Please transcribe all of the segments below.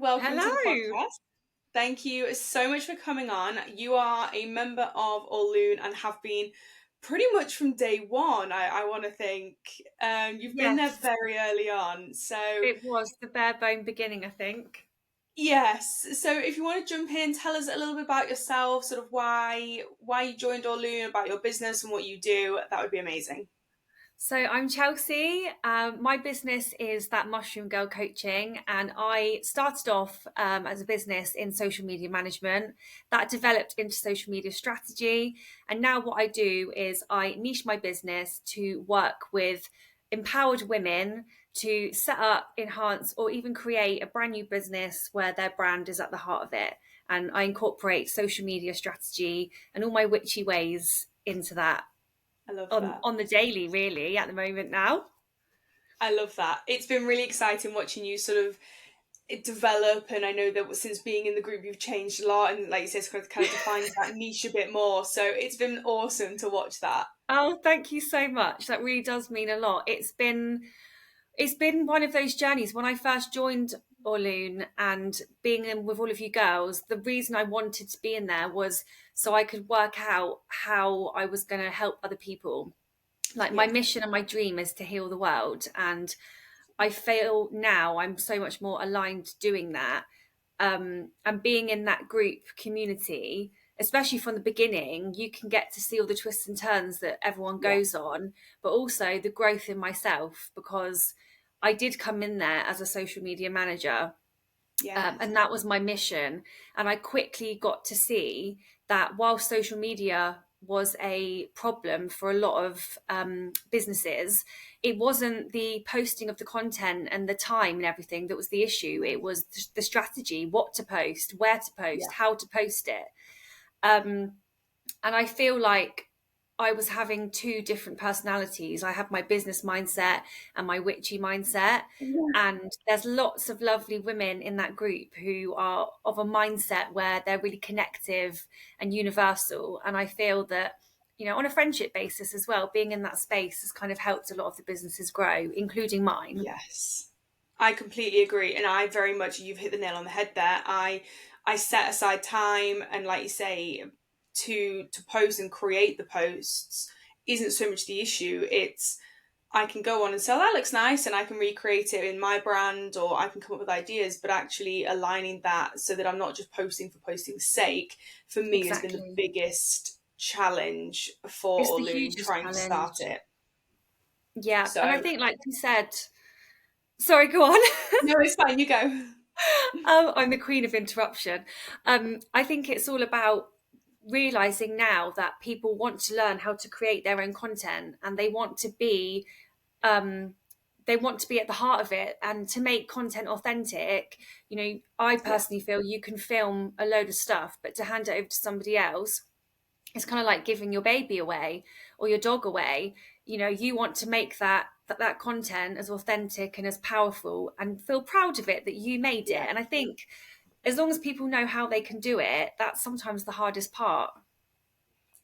welcome to the Hello. podcast. Thank you so much for coming on. You are a member of Orlune and have been pretty much from day one, I want to think. You've been there Yes, very early on. So, it was the bare bone beginning, I think. yes. So, if you want to jump in, tell us a little bit about yourself, sort of why you joined Orlune, about your business and what you do. That would be amazing. So I'm Chelsea. My business is that Mushroom Girl Coaching, and I started off as a business in social media management. That developed into social media strategy, and now what I do is I niche my business to work with empowered women to set up, enhance, or even create a brand new business where their brand is at the heart of it. And I incorporate social media strategy and all my witchy ways into that I love on that. on the daily, really, at the moment now. I love that. It's been really exciting watching you sort of develop, and I know that since being in the group you've changed a lot, and like you said, it's kind of defined that niche a bit more, so it's been awesome to watch that. Oh, thank you so much. That really does mean a lot. It's been one of those journeys. When I first joined Orlune and being in with all of you girls, the reason I wanted to be in there was so I could work out how I was going to help other people. Like my Yeah, mission and my dream is to heal the world, and I feel now I'm so much more aligned doing that. And being in that group community, especially from the beginning, you can get to see all the twists and turns that everyone yeah, goes on, but also the growth in myself because I did come in there as a social media manager, yes, and that was my mission. And I quickly got to see that while social media was a problem for a lot of businesses, it wasn't the posting of the content and the time and everything that was the issue. It was the strategy, what to post, where to yeah, post, how to post it. Um, and I feel like I was having two different personalities. I have my business mindset and my witchy mindset. yeah. And there's lots of lovely women in that group who are of a mindset where they're really connective and universal. And I feel that, on a friendship basis as well, being in that space has kind of helped a lot of the businesses grow, including mine. Yes, I completely agree, and I very much, you've hit the nail on the head there. I set aside time, and like you say, to post and create the posts isn't so much the issue. It's I can go on and say, oh, that looks nice, and I can recreate it in my brand, or I can come up with ideas, but actually aligning that so that I'm not just posting for posting's sake, for me has been the Exactly. biggest challenge for It's the Orlune hugest trying to challenge. start it. Yeah. And I So, think, like you said, sorry, go on. no, it's fine, you go. I'm the queen of interruption. I think it's all about realizing now that people want to learn how to create their own content and um, they want to be at the heart of it and to make content authentic. I Yeah, personally feel you can film a load of stuff, but to hand it over to somebody else, it's kind of like giving your baby away or your dog away. You want to make that content as authentic and as powerful and feel proud of it that you made it. yeah. And I think as long as people know how they can do it, that's sometimes the hardest part.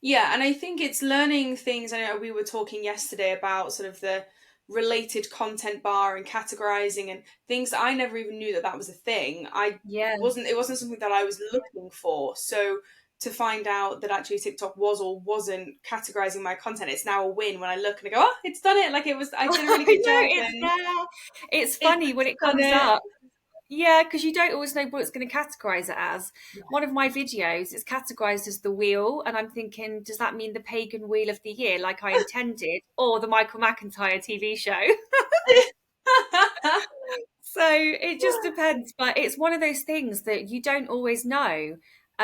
Yeah, and I think it's learning things. I know we were talking yesterday about sort of the related content bar and categorizing and things that I never even knew that that was a thing. Yeah. It wasn't something that I was looking for. So to find out that actually TikTok was or wasn't categorizing my content, it's now a win when I look and I go, oh, it's done it. Like I did a I really good know job, it's and there. It's funny when it's it done comes it. up. Yeah, because you don't always know what it's going to categorize it as. One of my videos is categorized as the wheel, and I'm thinking, does that mean the pagan wheel of the year, like I intended, or the Michael McIntyre TV show? So it just depends, but it's one of those things that you don't always know.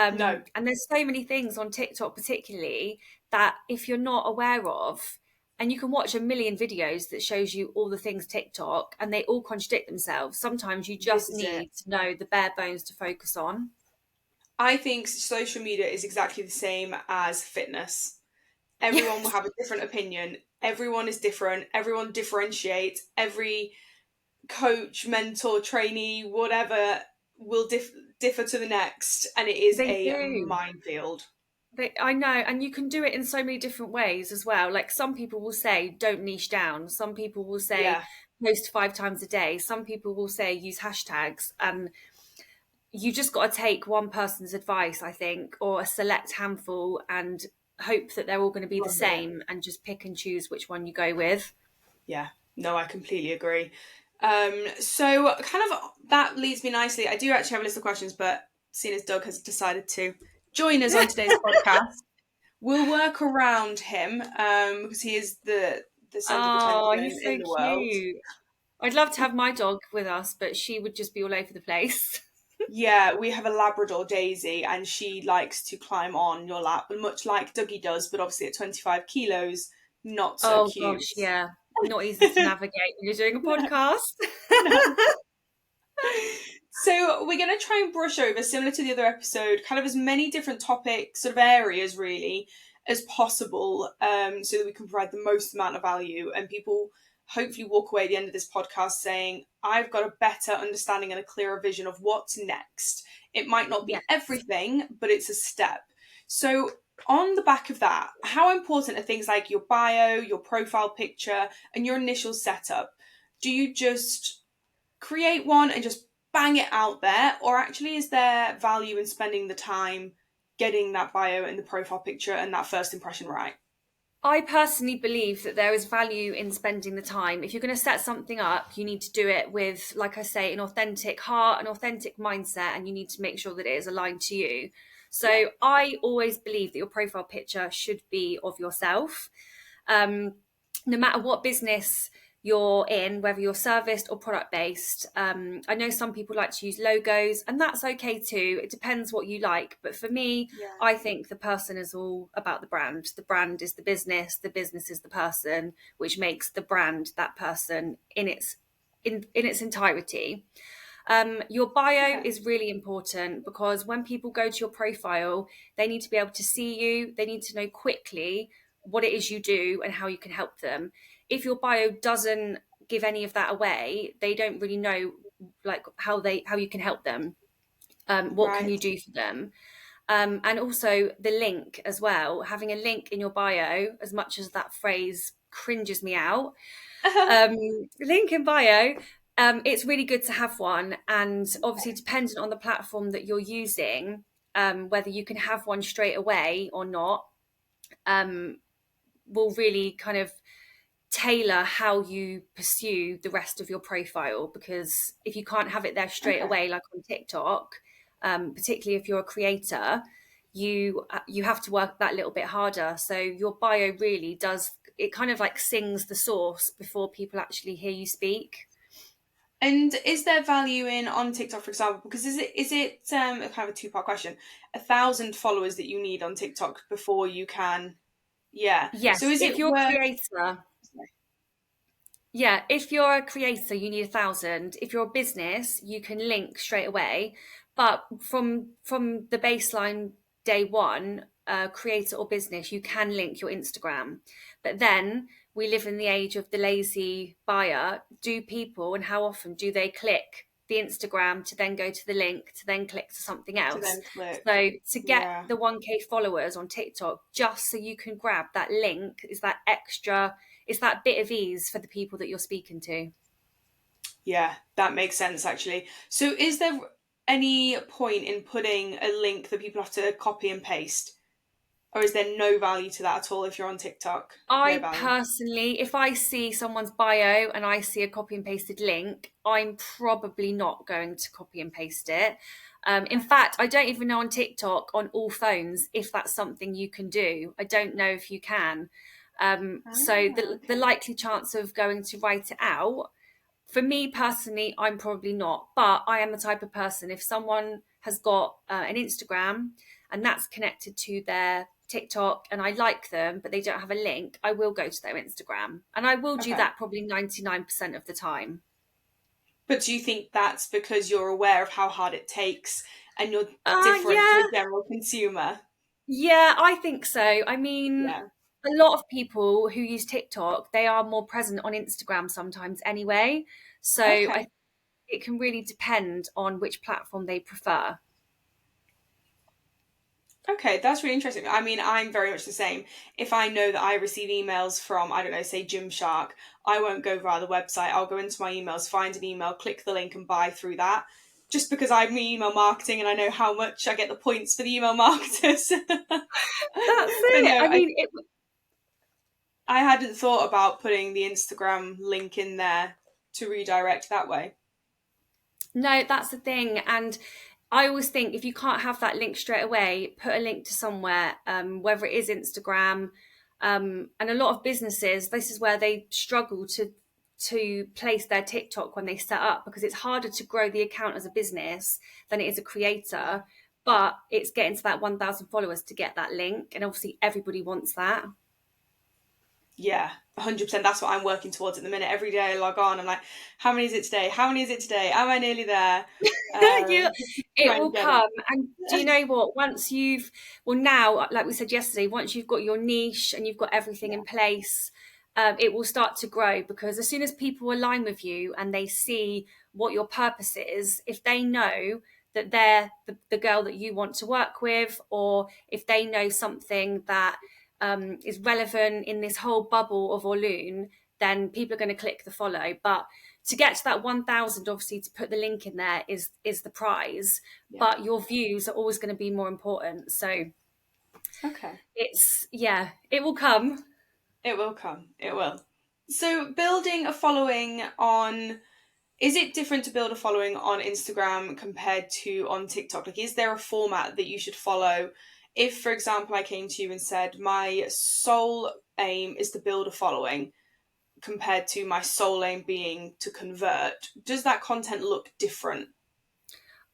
No, And there's so many things on TikTok, particularly, that if you're not aware of, and you can watch a million videos that shows you all the things TikTok, and they all contradict themselves. Sometimes you this just is it. need to know the bare bones to focus on. I think social media is exactly the same as fitness. Everyone will Yes, have a different opinion. Everyone is different. Everyone differentiates. Every coach, mentor, trainee, whatever will differ to the next, and it is they a do. minefield. I know, and you can do it in so many different ways as well. Like some people will say, don't niche down. Some people will say, Yeah, post 5 times a day. Some people will say, use hashtags. And you just got to take one person's advice, I think, or a select handful, and hope that they're all going to be the Run with it. same, and just pick and choose which one you go with. Yeah, no, I completely agree. So kind of that leads me nicely. I do actually have a list of questions, but seeing as Doug has decided to join us on today's podcast, we'll work around him because he is the centre of Oh, attention he's in so the world. cute. I'd love to have my dog with us, but she would just be all over the place. Yeah, we have a Labrador, Daisy, and she likes to climb on your lap, much like Dougie does, but obviously at 25 kilos, not so Oh cute. gosh, yeah. Not easy to navigate when you're doing a No, podcast. no. So we're going to try and brush over, similar to the other episode, kind of as many different topics, sort of areas really, as possible, so that we can provide the most amount of value and people hopefully walk away at the end of this podcast saying, I've got a better understanding and a clearer vision of what's next. It might not Yes. be everything, but it's a step. So on the back of that, how important are things like your bio, your profile picture, and your initial setup? Do you just create one and just bang it out there, or actually is there value in spending the time getting that bio and the profile picture and that first impression right? I personally believe that there is value in spending the time. If you're going to set something up, you need to do it with, like I say, an authentic heart, an authentic mindset, and you need to make sure that it is aligned to you. Yeah. So I always believe that your profile picture should be of yourself. Um, no matter what business you're in, whether you're serviced or product based. I know some people like to use logos, and that's okay too. It depends what you like. But for me, Yeah. I think the person is all about the brand. The brand is the business is the person, which makes the brand that person in its entirety. Your bio Okay. is really important because when people go to your profile, they need to be able to see you. They need to know quickly what it is you do and how you can help them. If your bio doesn't give any of that away, they don't really know like how you can help them. What can Right. you do for them? And also the link as well. Having a link in your bio, as much as that phrase cringes me out, um, link in bio. It's really good to have one, and obviously, dependent on the platform that you're using, whether you can have one straight away or not, um, will really kind of tailor how you pursue the rest of your profile. Because if you can't have it there straight Okay. away, like on TikTok, particularly if you're a creator, you have to work that little bit harder. So your bio really does it kind of like sings the source before people actually hear you speak. And is there value in on TikTok, for example? Because is it a kind of a two-part question? 1,000 followers that you need on TikTok before you can, yeah. So Yes, is if it you're a worth? creator, yeah, if you're a creator, you need 1,000. If you're a business, you can link straight away. But from the baseline day one, creator or business, you can link your Instagram. But then we live in the age of the lazy buyer. Do people and how often do they click the Instagram to then go to the link to then click to something To else? then click? So to get Yeah. the 1K followers on TikTok, just so you can grab that link, is that extra it's that bit of ease for the people that you're speaking to. Yeah, that makes sense actually. So is there any point in putting a link that people have to copy and paste? Or is there no value to that at all if you're on TikTok? No I value. personally, if I see someone's bio and I see a copy and pasted link, I'm probably not going to copy and paste it. In Okay. fact, I don't even know on TikTok on all phones if that's something you can do. I don't know if you can. So Ah, the okay. likely chance of going to write it out, for me personally, I'm probably not, but I am the type of person, if someone has got an Instagram and that's connected to their TikTok and I like them, but they don't have a link, I will go to their Instagram. And I will do Okay. that probably 99% of the time. But do you think that's because you're aware of how hard it takes and you're different to Yeah, the general consumer? yeah, I think so. I mean, Yeah. a lot of people who use TikTok, they are more present on Instagram sometimes anyway. So Okay. it can really depend on which platform they prefer. Okay, that's really interesting. I mean, I'm very much the same. If I know that I receive emails from, I don't know, say Gymshark, I won't go via the website. I'll go into my emails, find an email, click the link and buy through that. just because I'm email marketing and I know how much I get the points for the email marketers. That's But it. no, I mean, I hadn't thought about putting the Instagram link in there to redirect that way. no, that's the thing. And I always think if you can't have that link straight away, put a link to somewhere, whether it is Instagram. And a lot of businesses, this is where they struggle to place their TikTok when they set up, because it's harder to grow the account as a business than it is a creator. But it's getting to that 1,000 followers to get that link, and obviously everybody wants that. Yeah, 100%. That's what I'm working towards at the minute. Every day I log on, I'm like, how many is it today? How many is it today? Am I nearly there? you, it Try and will get it. come. And do you know what? Once you've, well, now, like we said yesterday, once you've got your niche and you've got everything Yeah, in place, it will start to grow, because as soon as people align with you and they see what your purpose is, if they know that they're the girl that you want to work with, or if they know something that is relevant in this whole bubble of Orlune, then people are going to click the follow. But to get to that 1,000, obviously to put the link in there is the prize, yeah. but your views are always going to be more important. So Okay. it's, yeah, it will come. It will come. It will. So, building a following on, is it different to build a following on Instagram compared to on TikTok? Like, is there a format that you should follow? If, for example, I came to you and said, my sole aim is to build a following compared to my sole aim being to convert, does that content look different?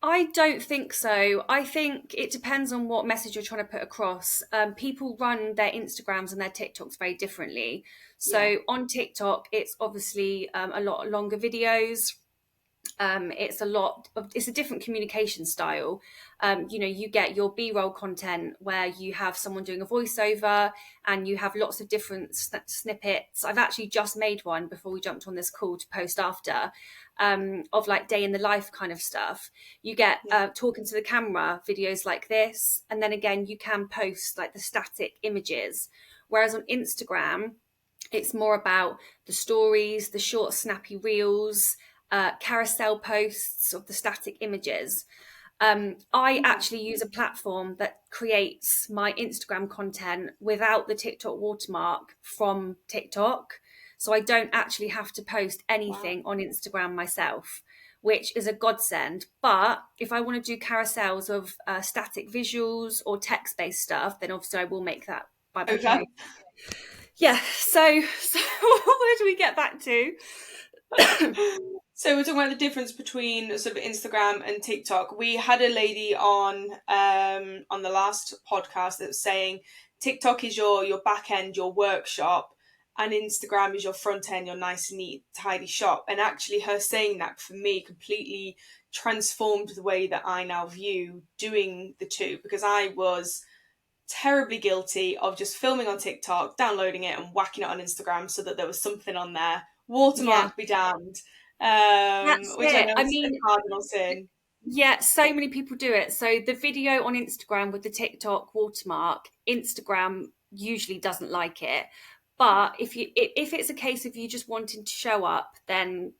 I don't think so. I think it depends on what message you're trying to put across. People run their Instagrams and their TikToks very differently. Yeah, So on TikTok, it's obviously a lot longer videos. It's a lot of, it's a different communication style. You get your b-roll content where you have someone doing a voiceover, and you have lots of different snippets. I've actually just made one before we jumped on this call to post after, of like day in the life kind of stuff. You get yeah, talking to the camera videos like this, and then again you can post like the static images, whereas on Instagram it's more about the stories, the short, snappy reels, carousel posts of the static images. I okay. actually use a platform that creates my Instagram content without the TikTok watermark from TikTok. So I don't actually have to post Wow. anything on Instagram myself, which is a godsend. But if I want to do carousels of static visuals or text based stuff, then obviously I will make that by making Okay. those. Yeah. So where do we get back to? So we're talking about the difference between sort of Instagram and TikTok. We had a lady on the last podcast that was saying TikTok is your back end, your workshop, and Instagram is your front end, your nice, neat, tidy shop. And actually, her saying that for me completely transformed the way that I now view doing the two, because I was terribly guilty of just filming on TikTok, downloading it, and whacking it on Instagram so that there was something on there. Yeah, Watermark be damned. that's Which I it. know I is a mean, cardinal sin. yeah, so many people do it. So the video on Instagram with the TikTok watermark, Instagram usually doesn't like it. Yeah, But if it's a case of you just wanting to show up, then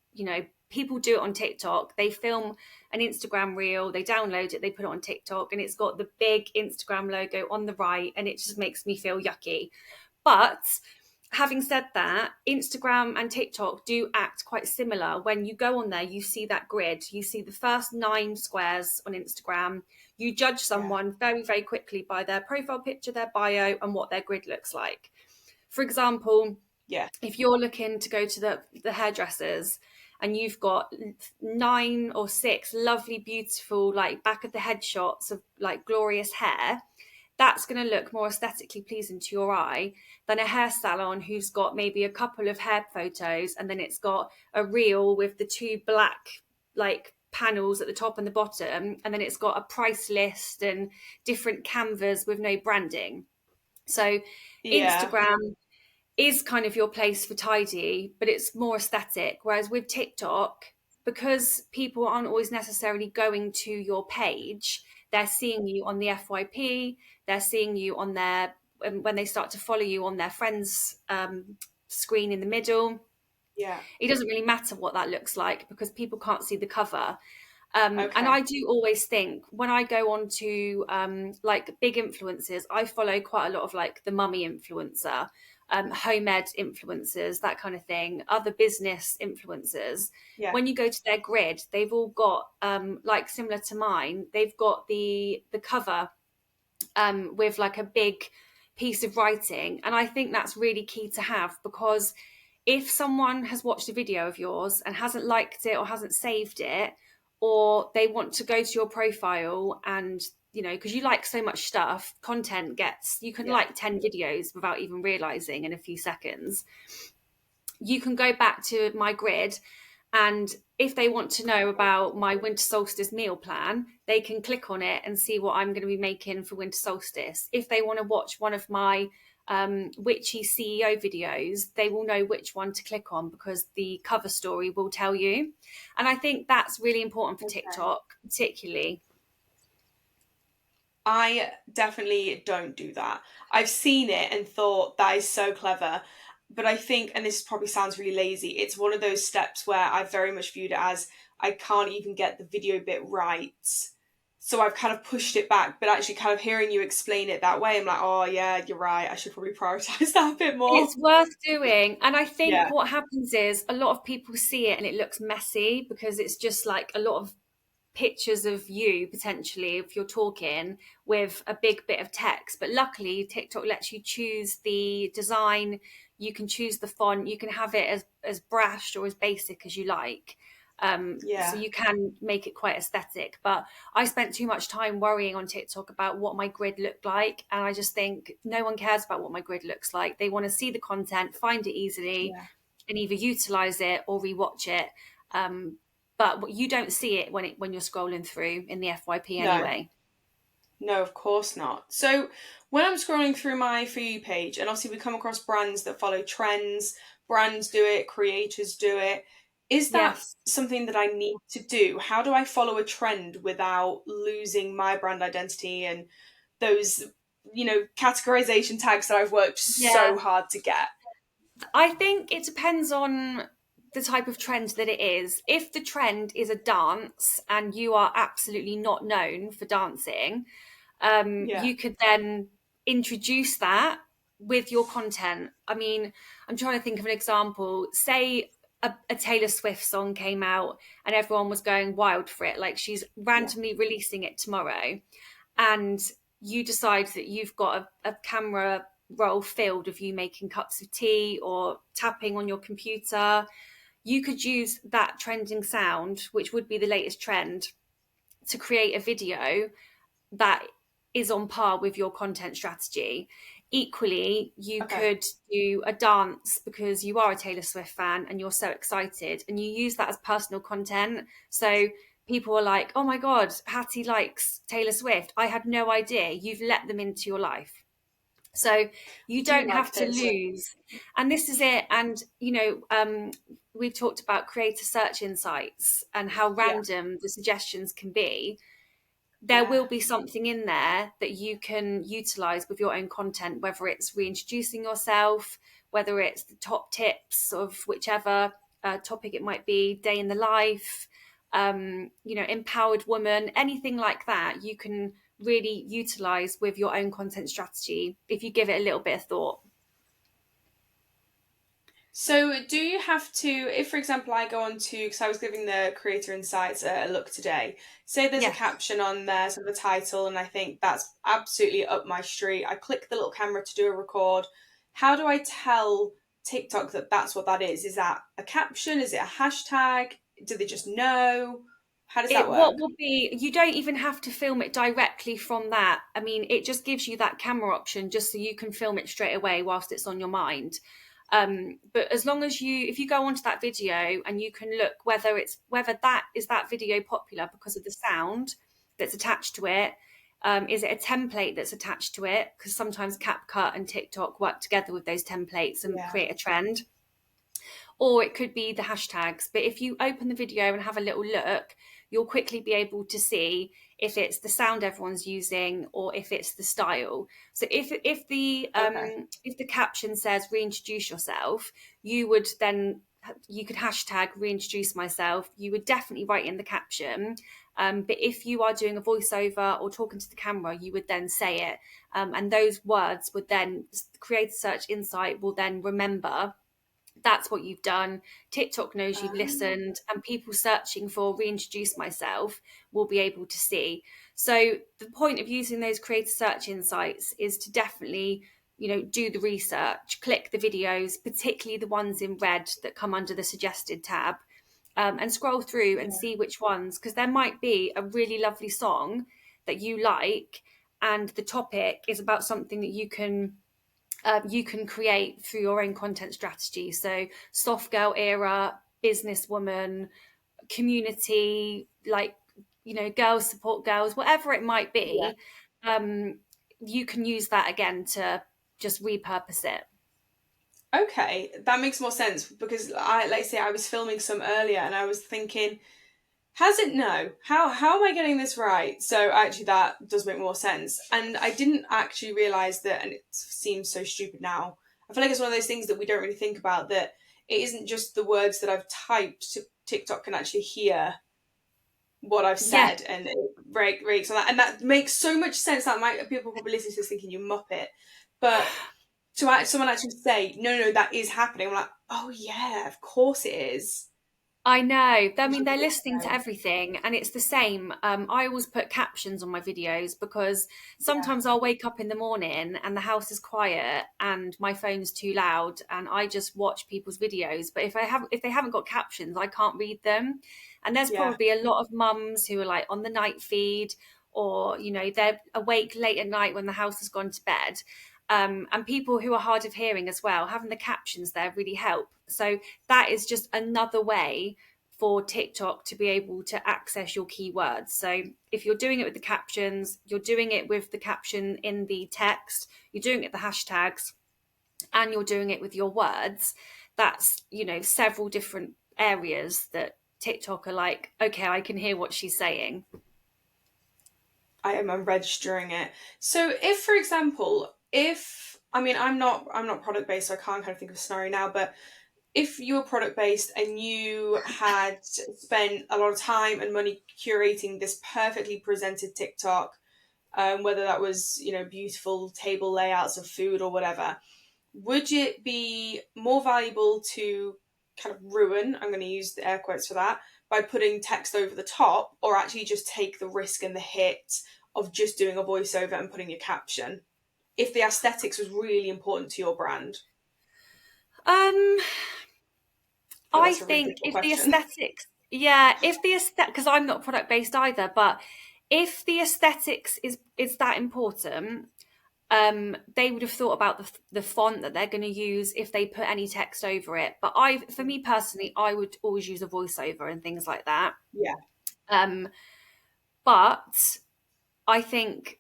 people do it on TikTok. They film an Instagram reel, they download it, they put it on TikTok, and it's got the big Instagram logo on the right, and it just makes me feel yucky. But having said that, Instagram and TikTok do act quite similar. When you go on there, you see that grid, you see the first 9 squares on Instagram. You judge yeah, someone very, very quickly by their profile picture, their bio, and what their grid looks like. For example, yeah, if you're looking to go to the hairdressers and you've got 9 or 6 lovely, beautiful, like back of the head shots of like glorious hair, that's going to look more aesthetically pleasing to your eye than a hair salon who's got maybe a couple of hair photos and then it's got a reel with the 2 black like panels at the top and the bottom, and then it's got a price list and different canvas with no branding. So yeah, Instagram is kind of your place for tidy, but it's more aesthetic. Whereas with TikTok, because people aren't always necessarily going to your page, they're seeing you on the FYP, they're seeing you on their, when they start to follow you on their friends screen in the middle. yeah, It doesn't really matter what that looks like because people can't see the cover. And Okay. I do always think when I go on to like big influencers, I follow quite a lot of like the mummy influencer, home ed influencers, that kind of thing, other business influencers. Yeah. When you go to their grid, they've all got like similar to mine, they've got the cover with like a big piece of writing. And I think that's really key to have, because if someone has watched a video of yours and hasn't liked it or hasn't saved it, or they want to go to your profile and, you know, because you like so much stuff, content gets, you can Yeah. like 10 videos without even realizing in a few seconds. You can go back to my grid, and if they want to know about my winter solstice meal plan, they can click on it and see what I'm going to be making for winter solstice. If they want to watch one of my witchy CEO videos, they will know which one to click on because the cover story will tell you. And I think that's really important for Okay. TikTok, particularly. I definitely don't do that. I've seen it and thought that is so clever. But I think, and this probably sounds really lazy, it's one of those steps where I very much viewed it as I can't even get the video bit right. So I've kind of pushed it back. But actually, kind of hearing you explain it that way, I'm like, oh, yeah, you're right. I should probably prioritize that a bit more. It's worth doing. And I think Yeah. what happens is a lot of people see it and it looks messy because it's just like a lot of pictures of you potentially if you're talking with a big bit of text. But luckily TikTok lets you choose the design, you can choose the font, you can have it as brushed or as basic as you like. So Yeah. you can make it quite aesthetic. But I spent too much time worrying on TikTok about what my grid looked like, and I just think no one cares about what my grid looks like. They want to see the content, find it easily, Yeah. and either utilize it or rewatch it. But you don't see it when you're scrolling through in the FYP No. anyway. No, of course not. So when I'm scrolling through my For You page, and obviously we come across brands that follow trends, brands do it, creators do it. Is that Yes. something that I need to do? How do I follow a trend without losing my brand identity and those, categorization tags that I've worked Yeah. so hard to get? I think it depends on the type of trend that it is. If the trend is a dance and you are absolutely not known for dancing, Yeah. you could then introduce that with your content. I mean, I'm trying to think of an example. Say a Taylor Swift song came out and everyone was going wild for it, like she's Yeah. randomly releasing it tomorrow, and you decide that you've got a camera roll filled of you making cups of tea or tapping on your computer. You could use that trending sound, which would be the latest trend, to create a video that is on par with your content strategy. Equally, you Okay. could do a dance because you are a Taylor Swift fan and you're so excited, and you use that as personal content. So people are like, oh my God, Hattie likes Taylor Swift. I had no idea. You've let them into your life. So you Do you don't like have to Taylor Swift? lose. And this is it. And, we've talked about creator search insights and how Yeah. random the suggestions can be. There Yeah. will be something in there that you can utilize with your own content, whether it's reintroducing yourself, whether it's the top tips of whichever topic it might be, day in the life, empowered woman, anything like that, you can really utilize with your own content strategy if you give it a little bit of thought. So, do you have to, if for example I go on to, because I was giving the Creator Insights a look today, say there's a Yes. caption on there, sort of a title, and I think that's absolutely up my street. I click the little camera to do a record. How do I tell TikTok that that's what that is? Is that a caption? Is it a hashtag? Do they just know? How does that It what work? will be, you don't even have to film it directly from that. I mean, it just gives you that camera option just so you can film it straight away whilst it's on your mind. But as long as if you go onto that video and you can look whether that video popular because of the sound that's attached to it, is it a template that's attached to it? Because sometimes CapCut and TikTok work together with those templates and Yeah. create a trend, or it could be the hashtags. But if you open the video and have a little look, you'll quickly be able to see if it's the sound everyone's using or if it's the style. So if the Okay. caption says reintroduce yourself, you would then you could hashtag reintroduce myself. You would definitely write in the caption. But if you are doing a voiceover or talking to the camera, you would then say it. And those words would then, Creator Search Insight will then remember that's what you've done. TikTok knows you've Um, listened, and people searching for reintroduce myself will be able to see. So the point of using those creator search insights is to definitely, do the research, click the videos, particularly the ones in red that come under the suggested tab, and scroll through and yeah. see which ones, because there might be a really lovely song that you like, and the topic is about something that you can create through your own content strategy. So, soft girl era, businesswoman, community, like, girls support girls, whatever it might Yeah. be. Um, you can use that again to just repurpose it. Okay, that makes more sense because like I say, I was filming some earlier and I was thinking, has it no? How am I getting this right? So actually, that does make more sense. And I didn't actually realize that, and it seems so stupid now. I feel like it's one of those things that we don't really think about, that it isn't just the words that I've typed. TikTok can actually hear what I've Yeah, said, and it breaks on that, and that makes so much sense. That might people probably listening to this thinking you muppet, but someone actually say no, no, that is happening. I'm like, oh yeah, of course it is. I know. I Which mean, is they're good listening to to know. everything, and it's the same. I always put captions on my videos because Yeah, sometimes I'll wake up in the morning and the house is quiet and my phone's too loud, and I just watch people's videos. But if they haven't got captions, I can't read them. And there's yeah, probably a lot of mums who are like on the night feed, or they're awake late at night when the house has gone to bed. And people who are hard of hearing as well, having the captions there really help. So that is just another way for TikTok to be able to access your keywords. So if you're doing it with the captions, you're doing it with the caption in the text, you're doing it with the hashtags, and you're doing it with your words. That's, several different areas that TikTok are like, okay, I can hear what she's saying. I'm registering it. So if, for example, if I mean, I'm not product based, so I can't kind of think of a scenario now, but if you were product based and you had spent a lot of time and money curating this perfectly presented TikTok, whether that was beautiful table layouts of food or whatever, would it be more valuable to kind of ruin, I'm going to use the air quotes for that, by putting text over the top, or actually just take the risk and the hit of just doing a voiceover and putting a caption, if the aesthetics was really important to your brand? Um, I feel like I that's a really think difficult if the question. aesthetics, yeah, if the aesthetic, because I'm not product based either, but if the aesthetics is that important, they would have thought about the font that they're going to use if they put any text over it. But for me personally, I would always use a voiceover and things like that. Yeah, Um, but I think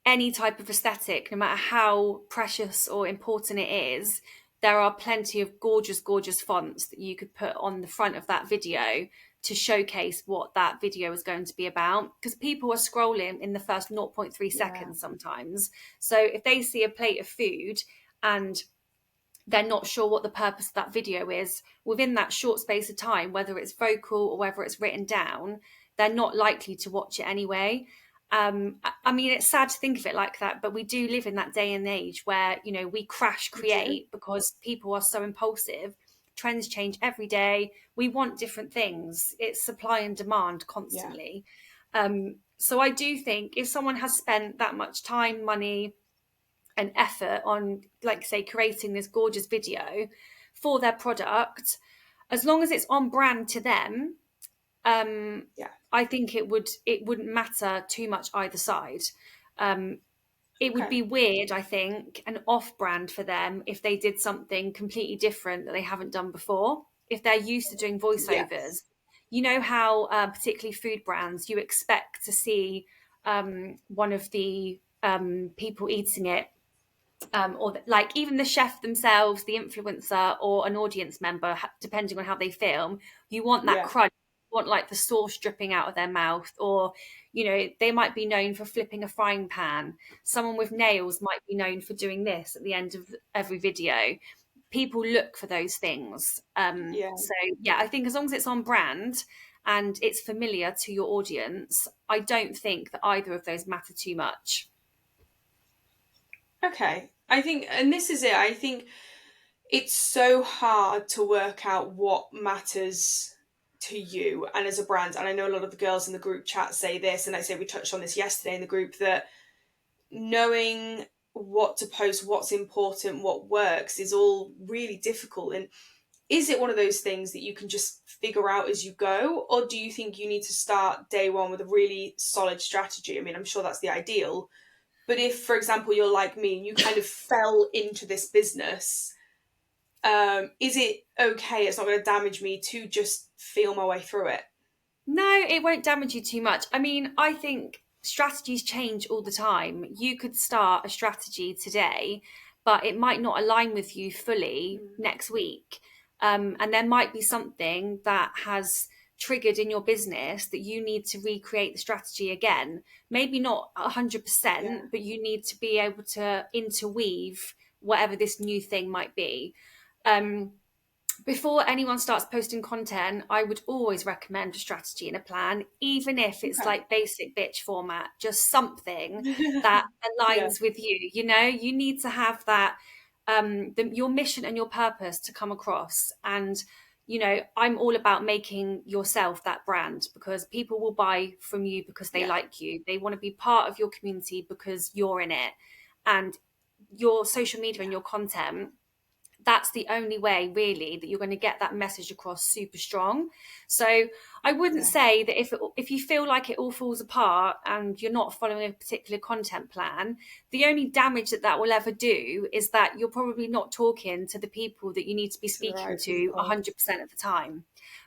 any type of aesthetic, no matter how precious or important it is, there are plenty of gorgeous, gorgeous fonts that you could put on the front of that video to showcase what that video is going to be about. Because people are scrolling in the first zero point 0.3 yeah, seconds sometimes. So if they see a plate of food and they're not sure what the purpose of that video is, within that short space of time, whether it's vocal or whether it's written down, they're not likely to watch it anyway. I mean, it's sad to think of it like that, but we do live in that day and age where, we crash we do. create because people are so impulsive. Trends change every day. We want different things. It's supply and demand Yeah, constantly. So I do think if someone has spent that much time, money, and effort on, like say, creating this gorgeous video for their product, as long as it's on brand to them, um, yeah. I think it wouldn't matter too much either side. Um, it would Okay. be weird, I think, and off brand for them if they did something completely different that they haven't done before. If they're used to doing voiceovers, Yes. you know how particularly food brands, you expect to see one of the people eating it, like even the chef themselves, the influencer, or an audience member, depending on how they film, you want that Yeah. crunch, you want like the sauce dripping out of their mouth, or they might be known for flipping a frying pan. Someone with nails might be known for doing this at the end of every video. people look for those things. Yeah. So yeah, I think as long as it's on brand and it's familiar to your audience, I don't think that either of those matter too much. Okay. I think, and this is it, I think it's so hard to work out what matters to you and as a brand. And I know a lot of the girls in the group chat say this, and I say we touched on this yesterday in the group, that knowing what to post, what's important, what works is all really difficult. And is it one of those things that you can just figure out as you go? Or do you think you need to start day one with a really solid strategy? I mean, I'm sure that's the ideal. But if, for example, you're like me and you kind of fell into this business, is it okay? It's not going to damage me to just feel my way through it. No, it won't damage you too much. I mean, I think strategies change all the time. You could start a strategy today, but it might not align with you fully Mm. next week. And there might be something that has triggered in your business that you need to recreate the strategy again. Maybe not Yeah, 100%, but you need to be able to interweave whatever this new thing might be. Um, Before anyone starts posting content, I would always recommend a strategy and a plan, even if it's okay. like basic bitch format, just something that Yeah, aligns with you. You know, you need to have that, your mission and your purpose to come across. And, you know, I'm all about making yourself that brand because people will buy from you because they yeah, like you. They want to be part of your community because you're in it. And your social media and yeah, your content, that's the only way really that you're going to get that message across super strong. So I wouldn't yeah, say that if you feel like it all falls apart and you're not following a particular content plan, the only damage that that will ever do is that you're probably not talking to the people that you need to be to the speaking right to people. 100% of the time.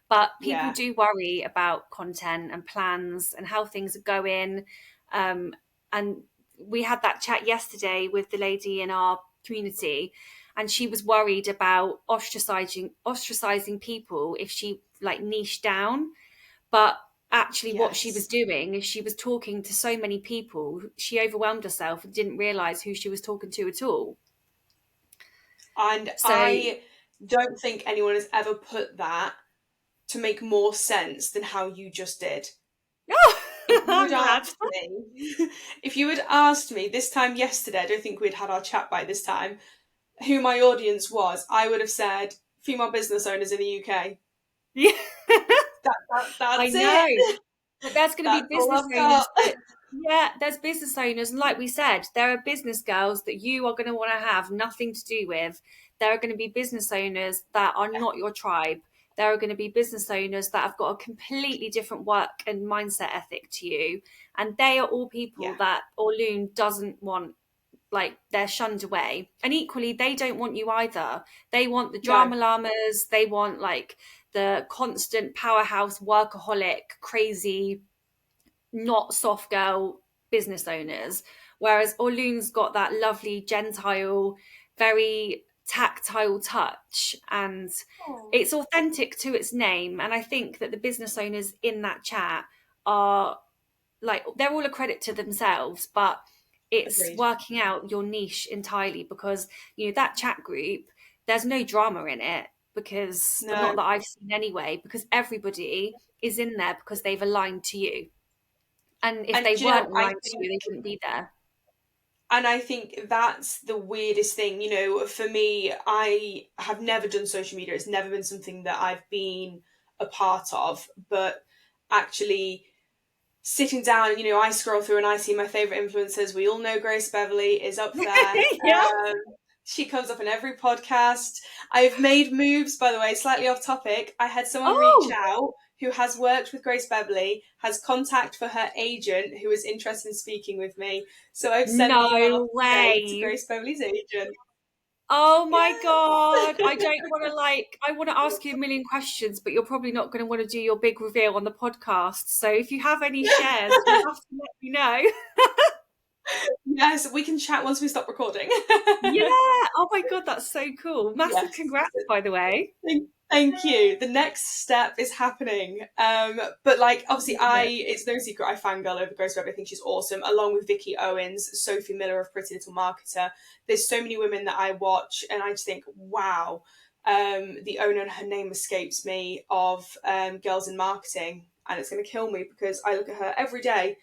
But people Yeah, do worry about content and plans and how things are going. And we had that chat yesterday with the lady in our community, and she was worried about ostracizing people if she like niched down. But actually what she was yes. doing is she was talking to so many people, she overwhelmed herself and didn't realize who she was talking to at all. And So I don't think anyone has ever put that to make more sense than how you just did. oh, If you had I'm glad. asked me, if you had asked me this time yesterday, I don't think we'd had our chat by this time, who my audience was, I would have said female business owners in the UK. Yeah. I That's know. it. But there's going to be That's all business I've got. owners that, yeah, there's business owners. And like we said, there are business girls that you are going to want to have nothing to do with. There are going to be business owners that are not your tribe. There are going to be business owners that have got a completely different work and mindset ethic to you. And they are all people Yeah, that Orlune doesn't want, like they're shunned away. And equally, they don't want you either. They want the no, drama llamas. They want like the constant powerhouse, workaholic, crazy, not soft girl business owners. Whereas Orlune's got that lovely, gentile, very tactile touch, and oh, it's authentic to its name. And I think that the business owners in that chat are like, they're all a credit to themselves, but it's agreed. working out your niche entirely because, you know, that chat group, there's no drama in it because, No, not that I've seen anyway, because everybody is in there because they've aligned to you. And if and they do you know, weren't aligned to you, they wouldn't be there. I think that's the weirdest thing. You know, for me, I have never done social media. It's never been something that I've been a part of. But actually, sitting down, and, you know, I scroll through and I see my favorite influencers. We all know Grace Beverly is up there. Yeah. She comes up in every podcast. I've made moves, by the way, slightly off topic. I had someone reach Oh, out who has worked with Grace Beverly, has contact for her agent who is interested in speaking with me. So I've sent the email no off today to way. Grace Beverly's agent. Oh my God. I Yes. don't want to like, I want to ask you a million questions, but you're probably not going to want to do your big reveal on the podcast. So if you have any shares, you have to let me know. Yes, we can chat once we stop recording. Yeah. Oh my God, that's so cool. Massive Yes. congrats, by the way. Thank you. The next step is happening. But like, obviously, Love it. it's no secret I fangirl over Grace Webb. I think she's awesome, along with Vicky Owens, Sophie Miller of Pretty Little Marketer. There's so many women that I watch, and I just think, wow. The owner, her name escapes me, of Girls in Marketing, and it's going to kill me because I look at her every day.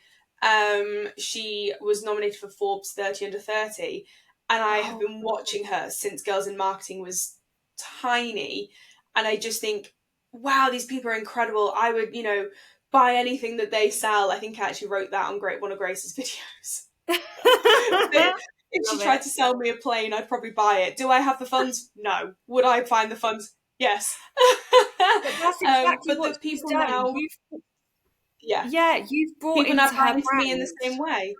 She was nominated for Forbes 30 Under 30, and I have Oh, been watching her since Girls in Marketing was tiny, and I just think, wow, these people are incredible. I would, buy anything that they sell. I think I actually wrote that on one of Grace's videos. If she love tried it. to sell me a plane, I'd probably buy it. Do I have the funds? No. Would I find the funds? Yes. But that's exactly But what the she's people done. now, Yeah, you've brought people now into buy her into me in the brand. same way.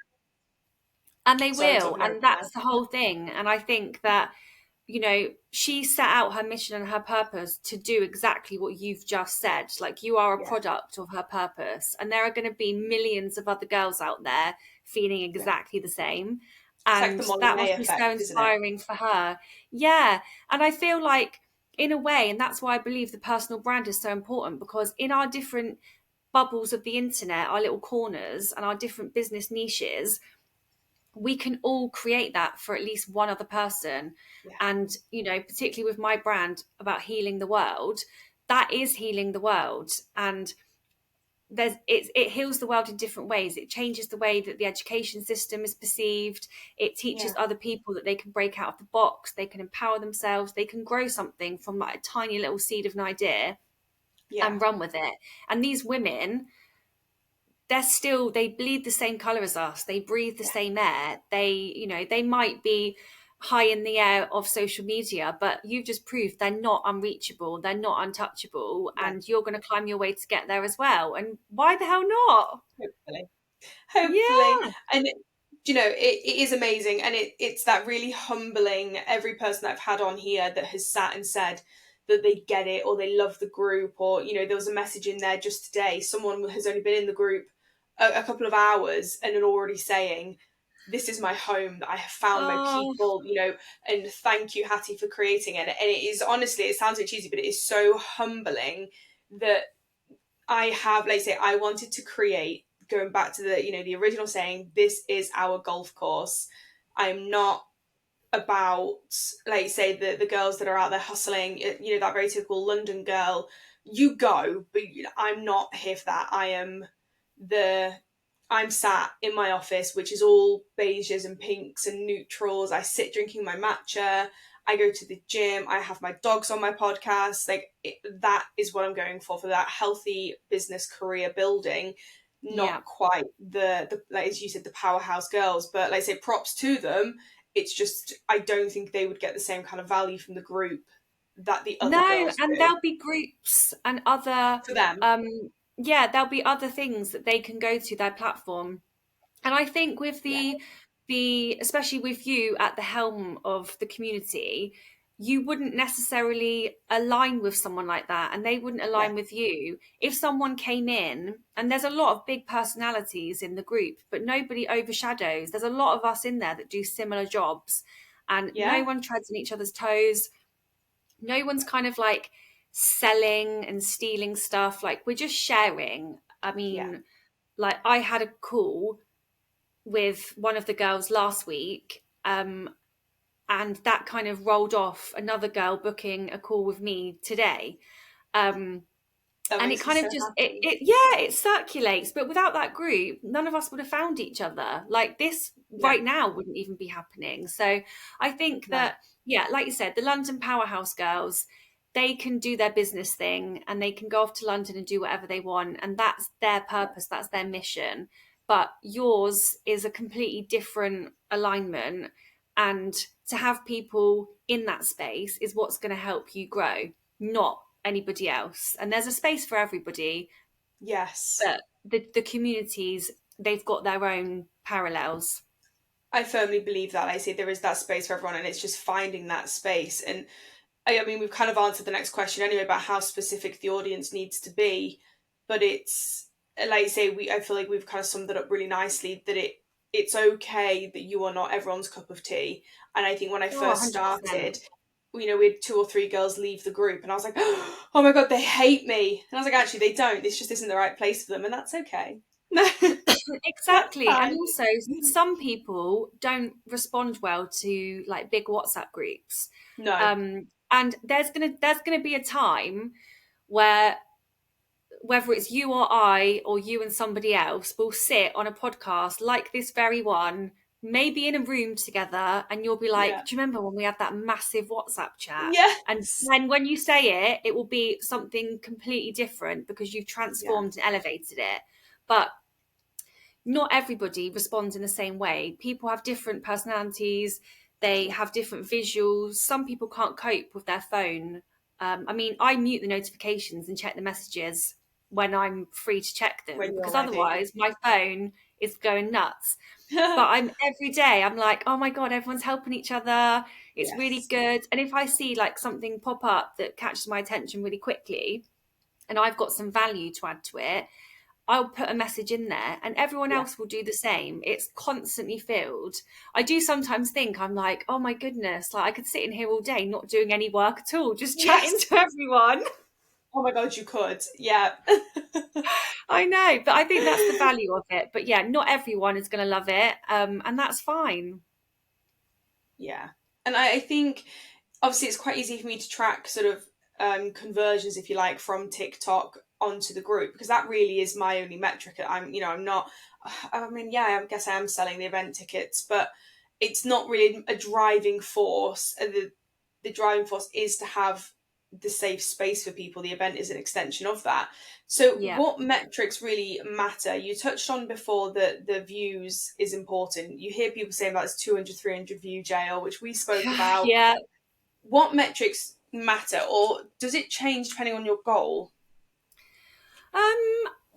And they Sorry, I'm will. talking over And you now. that's the whole thing. And I think that, she set out her mission and her purpose to do exactly what you've just said. Like, you are a Yeah, product of her purpose. And there are going to be millions of other girls out there feeling yeah. exactly the same. It's like And the Molly that May must be so effect, isn't it? inspiring for her. Yeah. And I feel like, in a way, and that's why I believe the personal brand is so important, because in our different bubbles of the internet, our little corners and our different business niches, we can all create that for at least one other person. Yeah, And, particularly with my brand about healing the world, that is healing the world. And it heals the world in different ways. It changes the way that the education system is perceived. It teaches yeah, other people that they can break out of the box, they can empower themselves, they can grow something from like a tiny little seed of an idea yeah, and run with it. And these women, they bleed the same color as us, they breathe the yeah, same air, they might be high in the air of social media, but you've just proved they're not unreachable, they're not untouchable, yeah. and you're going to climb your way to get there as well. And why the hell not? Hopefully. Hopefully. Yeah. And it is amazing, and it's that really humbling. Every person that I've had on here that has sat and said that they get it, or they love the group, or there was a message in there just today, someone has only been in the group a couple of hours and are already saying, this is my home, that I have found my Oh, people, and thank you, Hattie, for creating it. And it is, honestly, it sounds like cheesy, but it is so humbling that I have, let's say, I wanted to create, going back to the original saying, this is our golf course. I'm not about, like, say, the girls that are out there hustling, that very typical London girl. You go, but I'm not here for that. The I'm sat in my office, which is all beiges and pinks and neutrals. I sit drinking my matcha. I go to the gym. I have my dogs on my podcast. That is what I'm going for that healthy business career building. yeah. Not quite the like, as you said, the powerhouse girls, but like I say, props to them. It's just, I don't think they would get the same kind of value from the group that the other No, girls and do. there'll be groups and other, For them, um yeah, there'll be other things that they can go to their platform. And I think with yeah, the especially with you at the helm of the community, you wouldn't necessarily align with someone like that, and they wouldn't yeah, align with you. If someone came in, and there's a lot of big personalities in the group, but nobody overshadows. There's a lot of us in there that do similar jobs, and no yeah, one treads on each other's toes. No one's kind of like selling and stealing stuff. Like, we're just sharing. I yeah. mean, like, I had a call with one of the girls last week, and that kind of rolled off another girl booking a call with me today. Um, That and it makes me kind so of just happy. it circulates. But without that group, none of us would have found each other. Like, this Yeah, right now wouldn't even be happening. So I think no, that, yeah, like you said, the London powerhouse girls, they can do their business thing and they can go off to London and do whatever they want, and that's their yeah, purpose, that's their mission. But yours is a completely different alignment, and to have people in that space is what's going to help you grow, not anybody else. And there's a space for everybody, yes. but the communities, they've got their own parallels. I firmly believe that. I say there is that space for everyone, and it's just finding that space. And I mean, we've kind of answered the next question anyway about how specific the audience needs to be, but it's like I say, I feel like we've kind of summed it up really nicely. That it's okay that you are not everyone's cup of tea. And I think when I Oh, first 100%. started, we had 2 or 3 girls leave the group, and I was like, oh my god, they hate me. And I was like, actually, they don't. This just isn't the right place for them, and that's okay. That's Exactly. And fine. also, some people don't respond well to like big WhatsApp groups. No. And there's gonna be a time where whether it's you or I or you and somebody else will sit on a podcast like this very one, maybe in a room together, and you'll be Yeah. like, "Do you remember when we had that massive WhatsApp chat?" And Yes. then when you say it, it will be something completely different because you've Yeah. transformed and elevated it. But not everybody responds in the same way. People have different personalities, they Yeah. have different visuals. Some people can't cope with their phone. I mean, I mute the notifications and check the messages when I'm free to check them When you're because ready. otherwise my phone is going nuts. But I'm every day, I'm like, oh my God, everyone's helping each other. It's really Yes. good. And if I see like something pop up that catches my attention really quickly and I've got some value to add to it, I'll put a message in there and everyone Yeah. else will do the same. It's constantly filled. I do sometimes think, I'm like, oh my goodness, like I could sit in here all day not doing any work at all, just chatting Yes. to everyone. Oh my god, you could. Yeah. I know, but I think that's the value of it. But yeah, not everyone is going to love it, and that's fine. Yeah. And I think obviously it's quite easy for me to track sort of conversions, if you like, from TikTok onto the group, because that really is my only metric. I'm not, I mean, yeah, I guess I am selling the event tickets, but it's not really a driving force. The driving force is to have the safe space for people. The event is an extension of that. So Yeah. what metrics really matter? You touched on before that the views is important. You hear people saying about this 200, 300 view jail, which we spoke about. Yeah. What metrics matter, or does it change depending on your goal?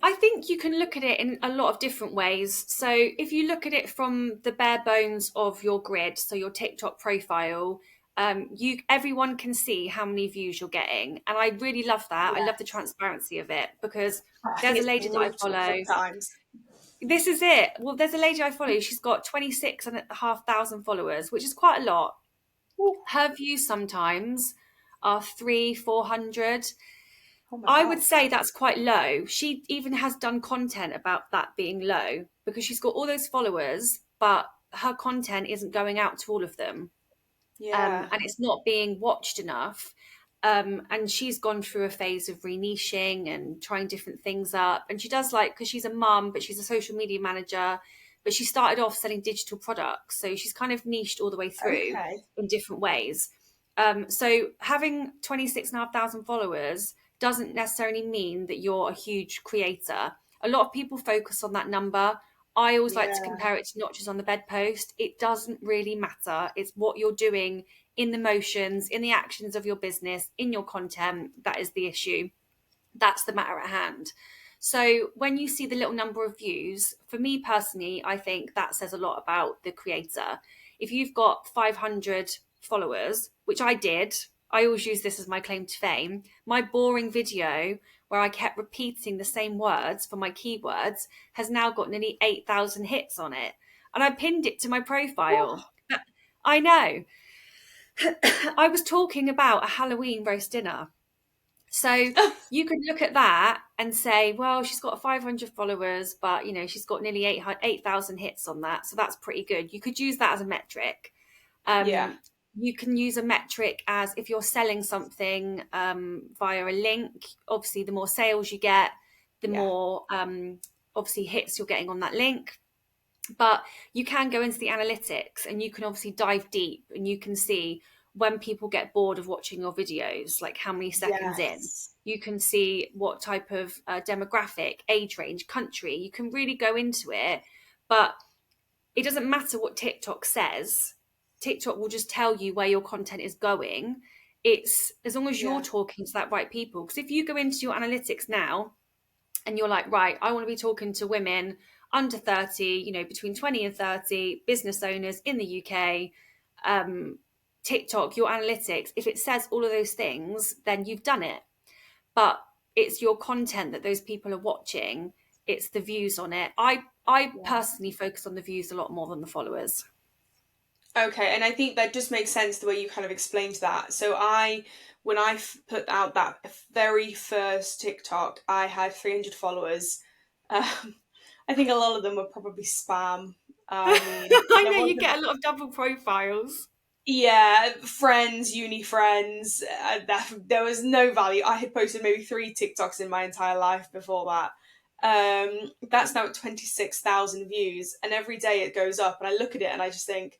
I think you can look at it in a lot of different ways. So if you look at it from the bare bones of your grid, so your TikTok profile, you everyone can see how many views you're getting, and I really love that. I Yeah, love the transparency of it because I think there's a it's lady that I brutal follow. sometimes. This is it. Well, there's a lady I follow. She's got 26,500 followers, which is quite a lot. Ooh, Her views sometimes are three, 400. oh my I would god. say that's quite low. She even has done content about that being low because she's got all those followers, but her content isn't going out to all of them, Yeah, and it's not being watched enough. And she's gone through a phase of re-niching and trying different things up. And she does like, because she's a mum, but she's a social media manager. But she started off selling digital products. So she's kind of niched all the way through okay. in different ways. So having 26,500 followers doesn't necessarily mean that you're a huge creator. A lot of people focus on that number. I always like to Yeah, compare it to notches on the bedpost. It doesn't really matter. It's what you're doing in the motions, in the actions of your business, in your content. That is the issue. That's the matter at hand. So when you see the little number of views, for me personally, I think that says a lot about the creator. If you've got 500 followers, which I did, I always use this as my claim to fame. My boring video where I kept repeating the same words for my keywords has now got nearly 8,000 hits on it. And I pinned it to my profile. oh. I know. I was talking about a Halloween roast dinner. So you could look at that and say, well, she's got 500 followers, but she's got nearly 8,000 hits on that. So that's pretty good. You could use that as a metric. Yeah, Um, you can use a metric as if you're selling something via a link. Obviously, the more sales you get, the yeah, more obviously hits you're getting on that link. But you can go into the analytics and you can obviously dive deep and you can see when people get bored of watching your videos, like how many seconds in. yes, You can see what type of demographic, age range, country. You can really go into it. But it doesn't matter what TikTok says. TikTok will just tell you where your content is going. It's as long as you're yeah, talking to that right people. Because if you go into your analytics now and you're like, right, I want to be talking to women under 30, between 20 and 30, business owners in the UK, TikTok, your analytics, if it says all of those things, then you've done it. But it's your content that those people are watching. It's the views on it. I Yeah. personally focus on the views a lot more than the followers. Okay, and I think that just makes sense the way you kind of explained that. So when I put out that very first TikTok, I had 300 followers. Um, I think a lot of them were probably spam. I mean, I there know you wasn't, get a lot of double profiles. yeah, friends, uni friends. There was no value. I had posted maybe three TikToks in my entire life before that. That's now at 26,000 views, and every day it goes up, and I look at it and I just think,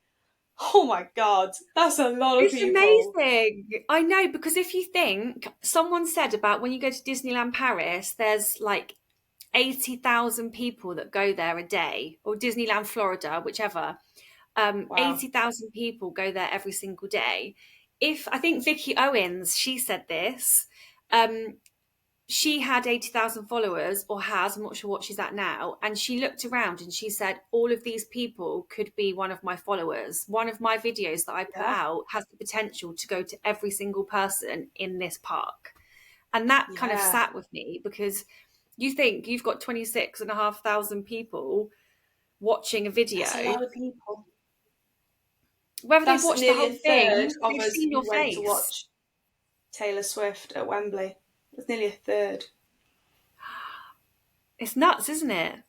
oh my God, that's a lot of It's people. amazing. I know, because if you think, someone said about when you go to Disneyland Paris, there's like 80,000 people that go there a day, or Disneyland Florida, whichever. Wow. 80,000 people go there every single day. If I think Vicky Owens, she said this, um, she had 80,000 followers, or has, I'm not sure what she's at now. And she looked around and she said, all of these people could be one of my followers. One of my videos that I put Yeah. out has the potential to go to every single person in this park. And that kind of Yeah. sat with me, because you think you've got 26,500 people watching a That's a video. lot of people. Whether they've That's watched the nearly a whole third thing, of they've us seen who your went to face. watch Taylor Swift at Wembley. That's nearly a third. It's nuts, isn't it?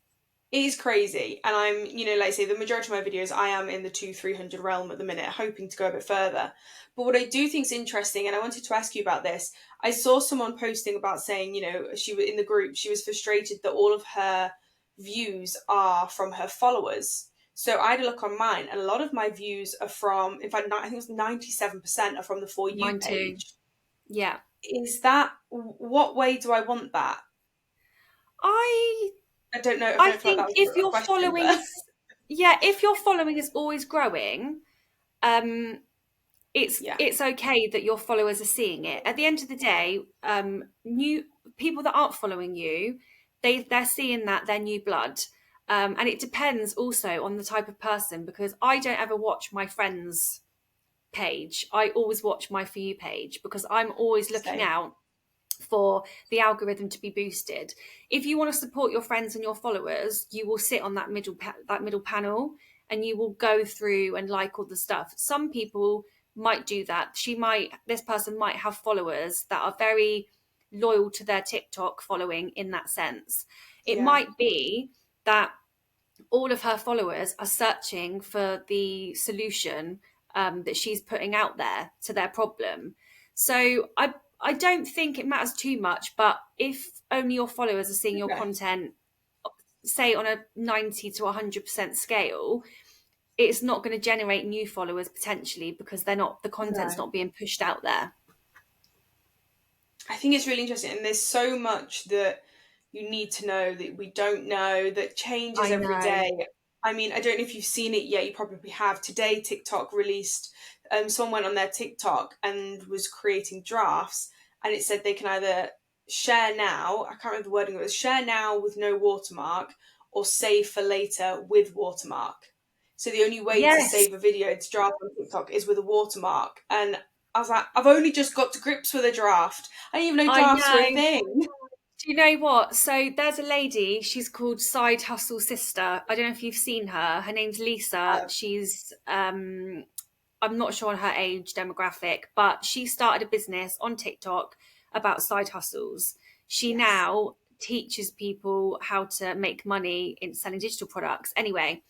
It is crazy. And I'm, like I say, the majority of my videos, I am in the 300 realm at the minute, hoping to go a bit further. But what I do think is interesting, and I wanted to ask you about this, I saw someone posting about saying, she was in the group, she was frustrated that all of her views are from her followers. So I had a look on mine, and a lot of my views are from, in fact, I think it was 97% are from the For You Mine too. page. Yeah. Is that, what way do I want that? I I don't know, I I don't feel like think that was if a your question, but following's yeah, if your following is always growing, um, it's yeah, it's okay that your followers are seeing it. At the end of the day, new people that aren't following you, they're seeing that they're new blood. And it depends also on the type of person, because I don't ever watch my friends' page. I always watch my For You page, because I'm always looking same. out for the algorithm to be boosted. If you want to support your friends and your followers, you will sit on that middle panel, and you will go through and like all the stuff. Some people might do that. This person might have followers that are very loyal to their TikTok following in that sense. It Yeah, might be that all of her followers are searching for the solution that she's putting out there to their problem. So I don't think it matters too much, but if only your followers are seeing your okay, content, say on a 90 to 100% scale, it's not going to generate new followers potentially, because the content's no. not being pushed out there. I think it's really interesting, and there's so much that you need to know that we don't know that changes I every know. day. I mean, I don't know if you've seen it yet. You probably have. Today, TikTok released. Someone went on their TikTok and was creating drafts, and it said they can either share now. I can't remember the wording. It was share now with no watermark, or save for later with watermark. So the only way to Yes, save a video to draft on TikTok is with a watermark. And I was like, I've only just got to grips with a draft. I didn't even know I drafts were a know. thing. Do you know what? So there's a lady, she's called Side Hustle Sister. I don't know if you've seen her. Her name's Lisa. She's I'm not sure on her age demographic, but she started a business on TikTok about side hustles. She Yes. now teaches people how to make money in selling digital products. Anyway,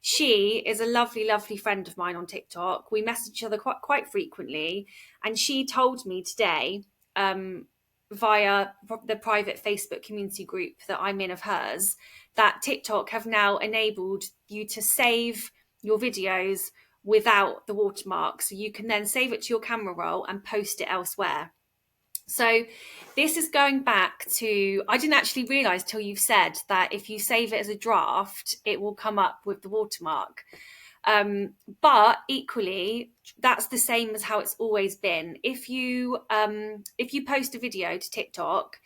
she is a lovely, lovely friend of mine on TikTok. We message each other quite frequently, and she told me today, via the private Facebook community group that I'm in of hers, that TikTok have now enabled you to save your videos without the watermark. So you can then save it to your camera roll and post it elsewhere. So this is going back to, I didn't actually realize till you've said that if you save it as a draft, it will come up with the watermark. But equally, that's the same as how it's always been. If you post a video to TikTok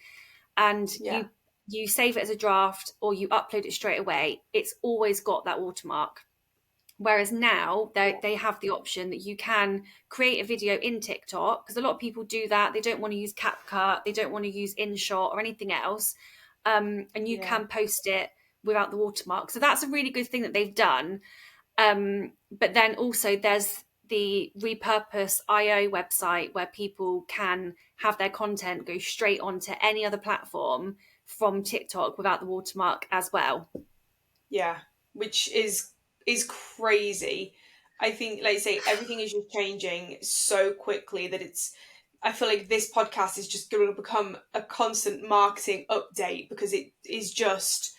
and Yeah. you save it as a draft, or you upload it straight away, it's always got that watermark. Whereas now Yeah. they have the option that you can create a video in TikTok, because a lot of people do that. They don't want to use CapCut, they don't want to use InShot or anything else, and you Yeah. can post it without the watermark. So that's a really good thing that they've done. But then also there's the Repurpose IO website where people can have their content go straight onto any other platform from TikTok without the watermark as well. Yeah, which is crazy. I think, like I say, everything is just changing so quickly that it's. I feel like this podcast is just going to become a constant marketing update because it is just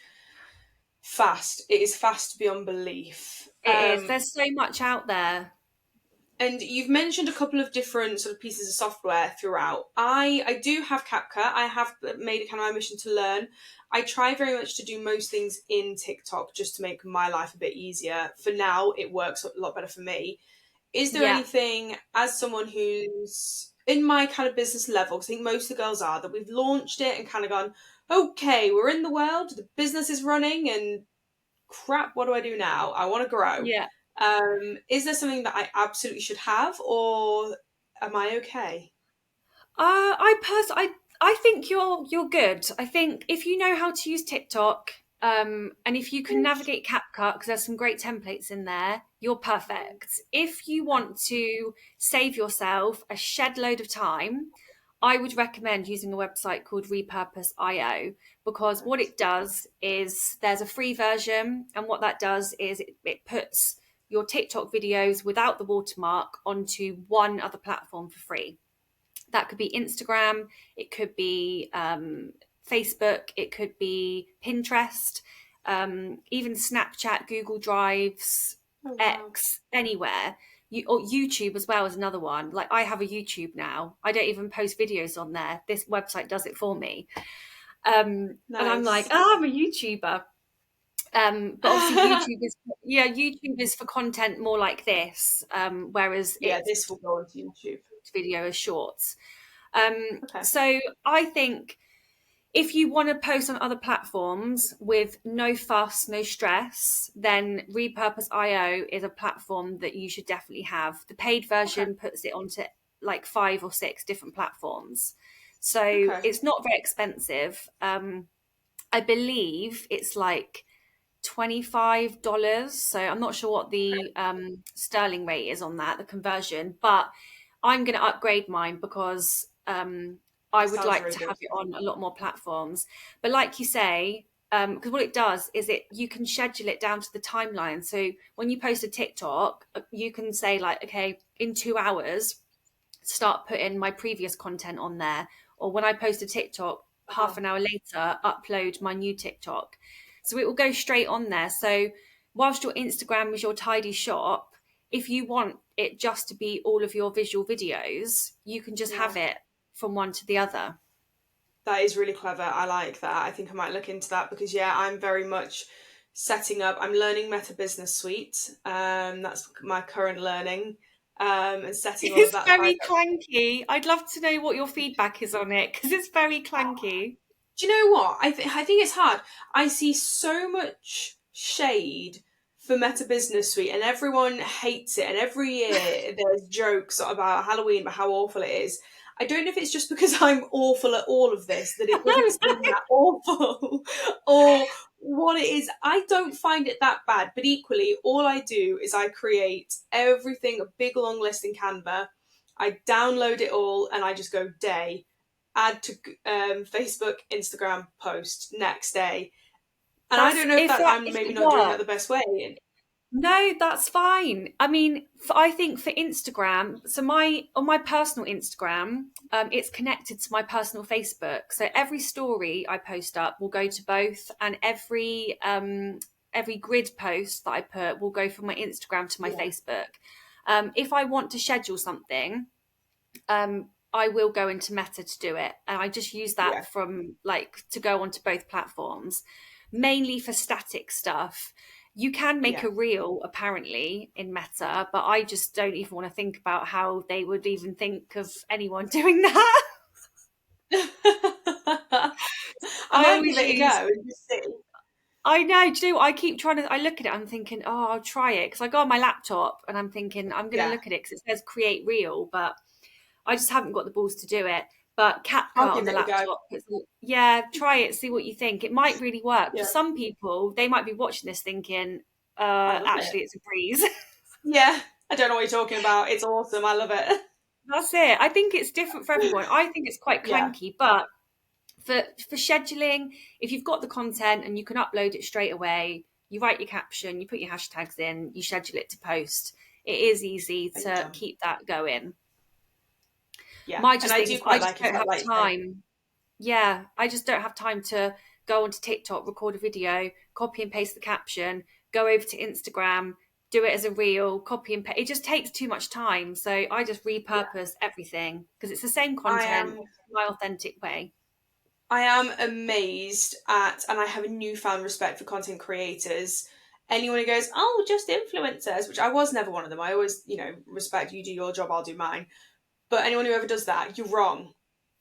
fast. It is fast beyond belief. It is. There's so much out there. And you've mentioned a couple of different sort of pieces of software throughout. I do have CapCut. I have made it kind of my mission to learn. I try very much to do most things in TikTok just to make my life a bit easier. For now, it works a lot better for me. Is there Yeah. anything, as someone who's in my kind of business level, 'cause I think most of the girls are, that we've launched it and kind of gone, okay, we're in the world, the business is running, and crap, what do I do now? I want to grow. Yeah. Is there something that I absolutely should have, or am I okay? I think you're good. I think if you know how to use TikTok, and if you can navigate CapCut, because there's some great templates in there, you're perfect. If you Okay. want to save yourself a shed load of time, I would recommend using a website called Repurpose IO, because what it does is there's a free version, and what that does is it puts your TikTok videos without the watermark onto one other platform for free. That could be Instagram, it could be Facebook, it could be Pinterest, even Snapchat, Google Drives, Oh wow. X, anywhere. Or YouTube as well is another one. Like I have a YouTube now. I don't even post videos on there. This website does it for me. And I'm like, Nice. oh, I'm a YouTuber. But obviously YouTube is for content more like this, whereas Yeah, it's this will go onto YouTube. video as shorts. Okay. So I think if you want to post on other platforms with no fuss, no stress, then Repurpose IO is a platform that you should definitely have. The paid Okay. version puts it onto like 5 or 6 different platforms. So Okay. it's not very expensive. I believe it's like $25. So I'm not sure what the sterling rate is on that, the conversion, but I'm going to upgrade mine because I That would sounds like really to good. have it on a lot more platforms. But like you say, because what it does is you can schedule it down to the timeline. So when you post a TikTok, you can say like, okay, in 2 hours, start putting my previous content on there. Or when I post a TikTok, half Wow. an hour later, upload my new TikTok. So it will go straight on there. So whilst your Instagram is your tidy shop, if you want it just to be all of your visual videos, you can just Yeah. have it from one to the other. That is really clever. I like that. I think I might look into that because yeah, I'm very much setting up. I'm learning Meta Business Suite. That's my current learning. And setting all of It's that side very up. clanky. I'd love to know what your feedback is on it because it's very clanky. Do you know what? I think it's hard. I see so much shade for Meta Business Suite, and everyone hates it. And every year there's jokes about Halloween, about how awful it is. I don't know if it's just because I'm awful at all of this that it doesn't seem that awful, or what it is. I don't find it that bad, but equally, all I do is I create everything, a big long list in Canva. I download it all, and I just go day add to Facebook, Instagram post next day. And I That's don't know if that I'm if maybe it not doing that works. the best way. No, that's fine. I mean, I think for Instagram, so my on my personal Instagram, it's connected to my personal Facebook. So every story I post up will go to both, and every grid post that I put will go from my Instagram to my Yeah, Facebook. If I want to schedule something, I will go into Meta to do it. And I just use yeah, that from like to go onto both platforms, mainly for static stuff. You can make yeah. a reel apparently in Meta, but I just don't even want to think about how they would even think of anyone doing that. I I might always give it a use, go and just see. I know, do you know what? I keep trying to, I look at it, I'm thinking, oh, I'll try it. Because I go on my laptop and I'm thinking, I'm going to Yeah, look at it because it says create reel, but I just haven't got the balls to do it. But I'll CapCut on give the it a go. laptop, yeah, try it, see what you think. It might really work. For Yeah, some people, they might be watching this thinking, I love it. actually, it's a breeze. Yeah, I don't know what you're talking about. It's awesome. I love it. That's it. I think it's different for everyone. I think it's quite Yeah, clanky, but for scheduling, if you've got the content and you can upload it straight away, you write your caption, you put your hashtags in, you schedule it to post. It is easy and you're to done. keep that going. Yeah, My and just I thing do is I quite just like it, don't have like you say. time. Yeah, I just don't have time to go onto TikTok, record a video, copy and paste the caption, go over to Instagram, do it as a reel, copy and paste. It just takes too much time. So I just Yeah, repurpose everything because it's the same I content, am. my authentic way. I am amazed at, and I have a newfound respect for content creators. Anyone who goes, oh, just influencers, which I was never one of them. I always, respect you do your job, I'll do mine. But anyone who ever does that, you're wrong.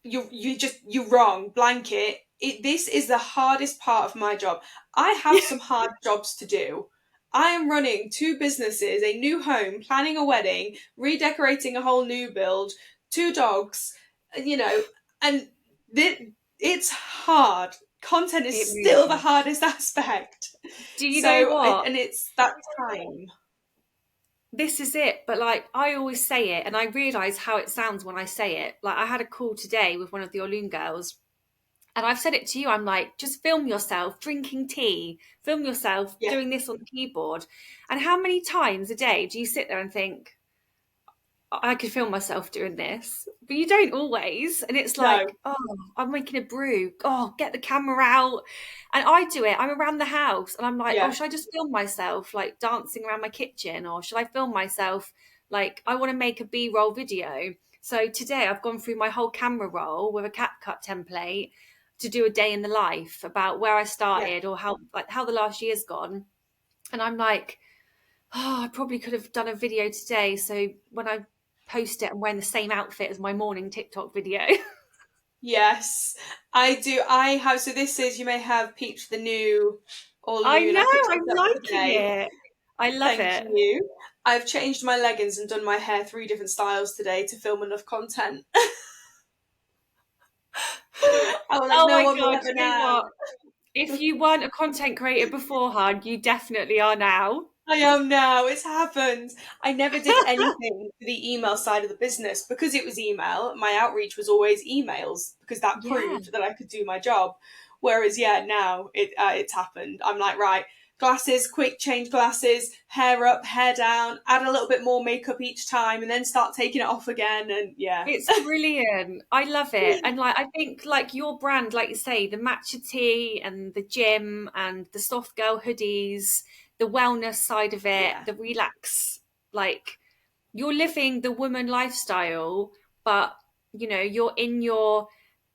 You're wrong. Blanket. This is the hardest part of my job. I have some hard jobs to do. I am running two businesses, a new home, planning a wedding, redecorating a whole new build, two dogs, you know, and it's hard. Content is It really still the is. hardest aspect. Do you know So, what? and it's that time. This is it. But like I always say it, and I realise how it sounds when I say it. Like I had a call today with one of the Orlune girls, and I've said it to you. I'm like, just film yourself drinking tea, film yourself Yeah, doing this on the keyboard. And how many times a day do you sit there and think, I could feel myself doing this, but you don't always. And it's no, like, oh, I'm making a brew. Oh, get the camera out. And I do it. I'm around the house and I'm like, oh, yeah, should I just film myself like dancing around my kitchen? Or should I film myself like I want to make a B-roll video? So today I've gone through my whole camera roll with a CapCut template to do a day in the life about where I yeah. started or how the last year's gone. And I'm like, oh, I probably could have done a video today. So when I post it, I'm wearing the same outfit as my morning TikTok video. Yes, I do. I have. So this is, you may have peeped the new I Orlune. know, I picked I'm it up liking today. it. I love Thank it. you. I've changed my leggings and done my hair three different styles today to film enough content. I was like, Oh no my one will God, ever you know know. what? If you weren't a content creator beforehand, you definitely are now. I am now. It's happened. I never did anything for the email side of the business because it was email. My outreach was always emails because that Yeah. proved that I could do my job. Whereas, yeah, now it's happened. I'm like, right, glasses, quick change glasses, hair up, hair down, add a little bit more makeup each time, and then start taking it off again. And yeah, It's brilliant. I love it. And like I think like your brand, like you say, the matcha tea and the gym and the soft girl hoodies, the wellness side of it, yeah, the relax, like you're living the woman lifestyle, but you're in your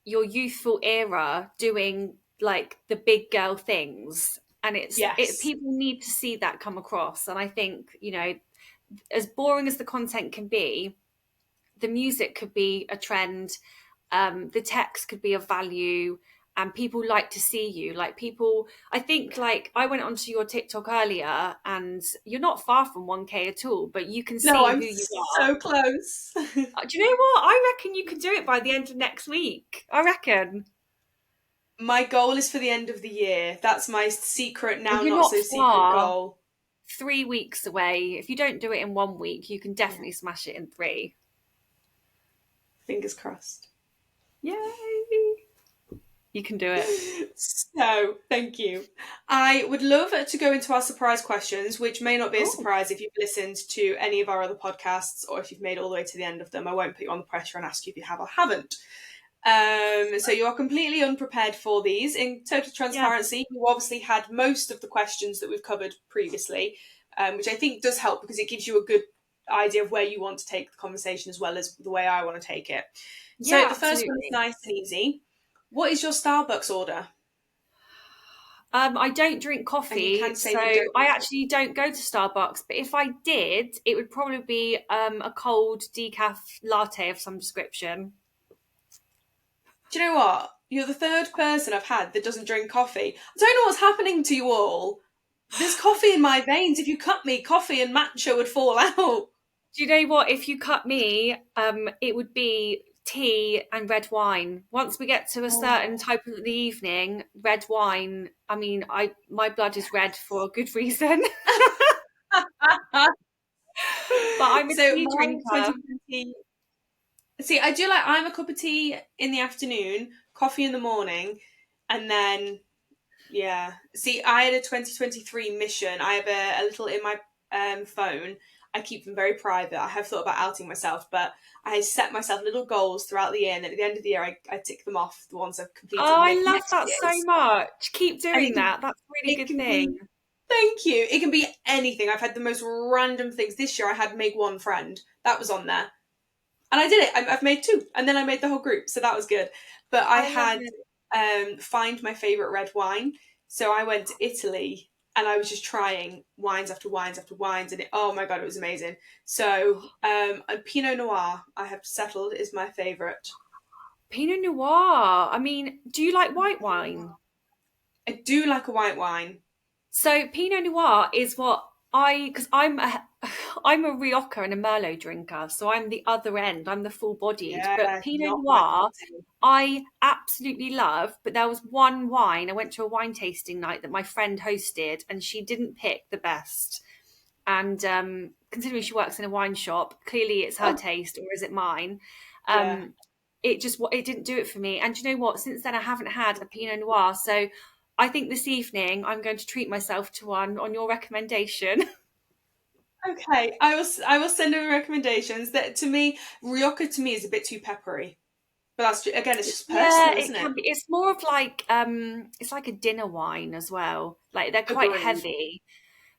youthful era doing like the big girl things. And yes, people need to see that come across. And I think, as boring as the content can be, the music could be a trend, the text could be of value, and people like to see you. Like people, I think, yeah. like I went onto your TikTok earlier, and you're not far from 1K at all, but you can No, see I'm who you are. so close. Do you know what? I reckon you can do it by the end of next week. I reckon. My goal is for the end of the year. That's my secret, Well, now you're not not so secret far. goal. 3 weeks away. If you don't do it in 1 week, you can Yeah, definitely smash it in three. fingers crossed. Yay! You can do it. So, thank you. I would love to go into our surprise questions, which may not be a Oh, surprise if you've listened to any of our other podcasts or if you've made all the way to the end of them. I won't put you on the pressure and ask you if you have or haven't. So you are completely unprepared for these. In total yeah. transparency, you obviously had most of the questions that we've covered previously, which I think does help because it gives you a good idea of where you want to take the conversation as well as the way I want to take it. So Yeah, the first one is absolutely. nice and easy. What is your Starbucks order? I don't drink And you coffee, can say so that you don't. I actually don't go to Starbucks. But if I did, it would probably be a cold decaf latte of some description. Do you know what? You're the third person I've had that doesn't drink coffee. I don't know what's happening to you all. There's coffee in my veins. If you cut me, coffee and matcha would fall out. Do you know what? If you cut me, it would be tea and red wine. Once we get to a certain Oh. type of the evening, red wine. I mean, I my blood is red for a good reason. But I'm a So tea my drinker. 2020. See, I do like I'm a cup of tea in the afternoon, coffee in the morning, and then yeah. See, I had a 2023 mission. I have a little in my phone. I keep them very private. I have thought about outing myself, but I set myself little goals throughout the year, and at the end of the year, I tick them off, the ones I've completed. Oh, And I love next that so year's, much. Keep and doing that. That's a really it good can thing. be, thank you. It can be anything. I've had the most random things. This year, I had make one friend. That was on there. And I did it. I've made two, and then I made the whole group, so that was good. But I I love had it. find my favorite red wine, so I went to Italy and I was just trying wines after wines after wines, and oh my god, it was amazing. So a Pinot Noir I have settled is my favorite. Pinot Noir. I mean, do you like white wine? I do like a white wine. So Pinot Noir is what because I'm a Rioja and a Merlot drinker, so I'm the other end. I'm the full bodied. But Yeah, Pinot not my cup Noir, of tea. I absolutely love. But there was one wine. I went to a wine tasting night that my friend hosted, and she didn't pick the best. And considering she works in a wine shop, clearly it's her Oh, taste, or is it mine? yeah. Um, it didn't do it for me. And do you know what? Since then, I haven't had a Pinot Noir. So I think this evening I'm going to treat myself to one on your recommendation. Okay, I will send over recommendations. That to me, Rioja to me is a bit too peppery, but again, it's just Yeah, personal, it isn't it? can be. It's more of like it's like a dinner wine as well. Like they're quite Agreed. heavy,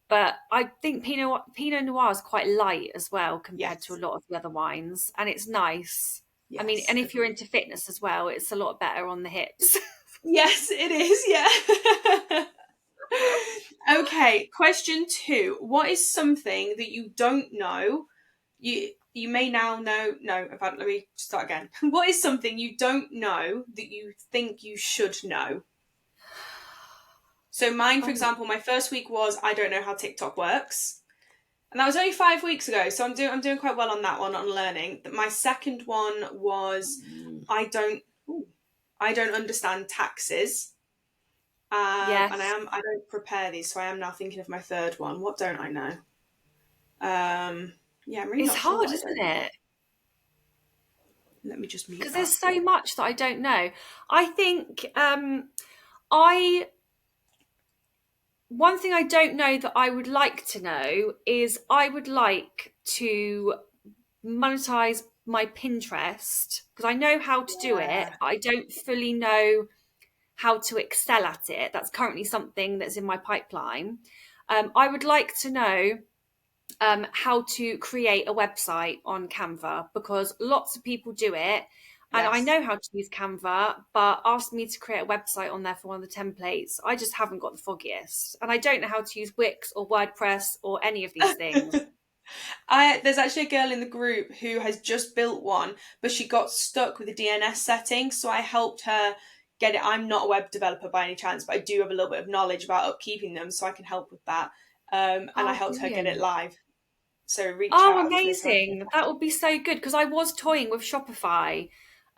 but I think Pinot Noir is quite light as well compared to a Yes. lot of the other wines, and it's nice. I mean, Yes, and if you're agreed. into fitness as well, it's a lot better on the hips. Yes, it is. Yeah. Okay, question two. What is something that you don't know? You may now know. No, in fact, let me start again. What is something you don't know that you think you should know? So mine, for Oh, example, my first week was I don't know how TikTok works. And that was only 5 weeks ago, so I'm doing quite well on that one on learning. My second one was I don't I don't understand taxes. And yes. I don't prepare these, so I am now thinking of my third one. What don't I know? Um, yeah, I'm really It's not sure hard, what I isn't don't know. it? Let me just mute Because that. there's so much that I don't know. I think I one thing I don't know that I would like to know is I would like to monetize my Pinterest because I know how to do it, Yeah. but I don't fully know how to excel at it. That's currently something that's in my pipeline. I would like to know how to create a website on Canva because lots of people do it. And I Yes. know how to use Canva, but ask me to create a website on there for one of the templates. I just haven't got the foggiest. And I don't know how to use Wix or WordPress or any of these things. I There's actually a girl in the group who has just built one, but she got stuck with the DNS settings, so I helped her get it. I'm not a web developer by any chance, but I do have a little bit of knowledge about upkeeping them, so I can help with that. And I Oh, helped her get it brilliant. live. So reach Oh, out later on if you're amazing. That would be so good because I was toying with Shopify.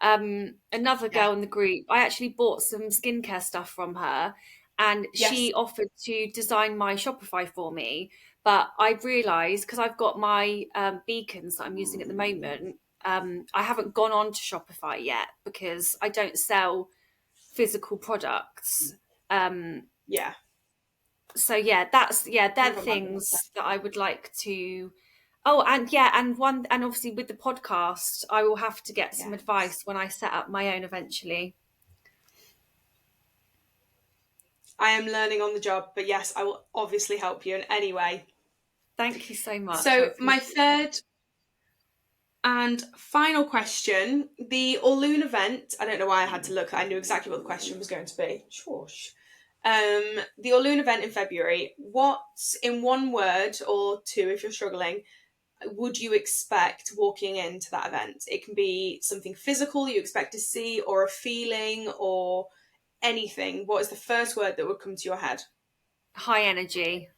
Another yeah. girl in the group, I actually bought some skincare stuff from her and Yes. she offered to design my Shopify for me. But I realized because I've got my beacons that I'm using at the moment, I haven't gone on to Shopify yet because I don't sell physical products. Um, Yeah. so they're Never mind about that. things that I would like to. Oh, and yeah, and obviously with the podcast, I will have to get some Yes. advice when I set up my own eventually. I am learning on the job, but yes, I will obviously help you in any way. Thank you so much. I So, my appreciate it. third and final question, the Orlune event. I don't know why I had to look. I knew exactly what the question was going to be. Shush. The Orlune event in February. What, in one word or two, if you're struggling, would you expect walking into that event? It can be something physical you expect to see, or a feeling, or anything. What is the first word that would come to your head? High energy.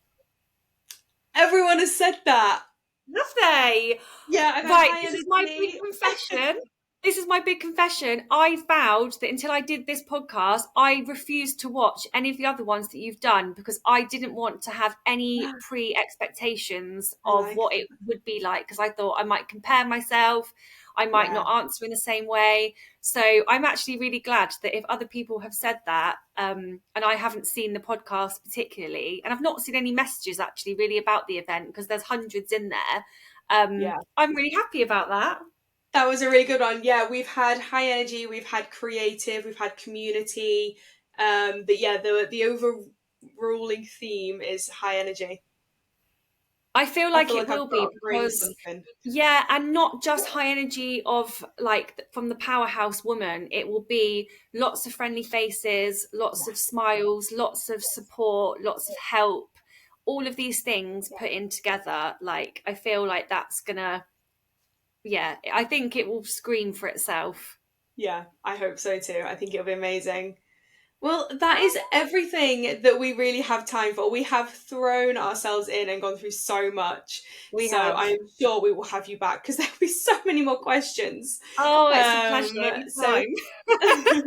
Everyone has said that. Love they? Yeah, I've had Right, high this is my big energy. confession. this is my big confession. I vowed that until I did this podcast, I refused to watch any of the other ones that you've done because I didn't want to have any pre expectations I of like what it. it would be like because I thought I might compare myself. I might Yeah, not answer in the same way. So I'm actually really glad that if other people have said that, and I haven't seen the podcast particularly, and I've not seen any messages actually really about the event because there's hundreds in there. yeah. I'm really happy about that. That was a really good one. Yeah, we've had high energy, we've had creative, we've had community. But yeah, the overruling theme is high energy. I feel I like feel it like I've will got be to bring because, something. yeah, and not just high energy of like from the powerhouse woman. It will be lots of friendly faces, lots of Yes. smiles, lots of support, lots of help, all of these things Yeah. put in together. Like, I feel like that's gonna, yeah, I think it will scream for itself. Yeah, I hope so too. I think it'll be amazing. Well, that is Oh, everything that we really have time for. We have thrown ourselves in and gone through so much. we So I have. am sure we will have you back because there'll be so many more questions. Oh, it's a pleasure So anytime.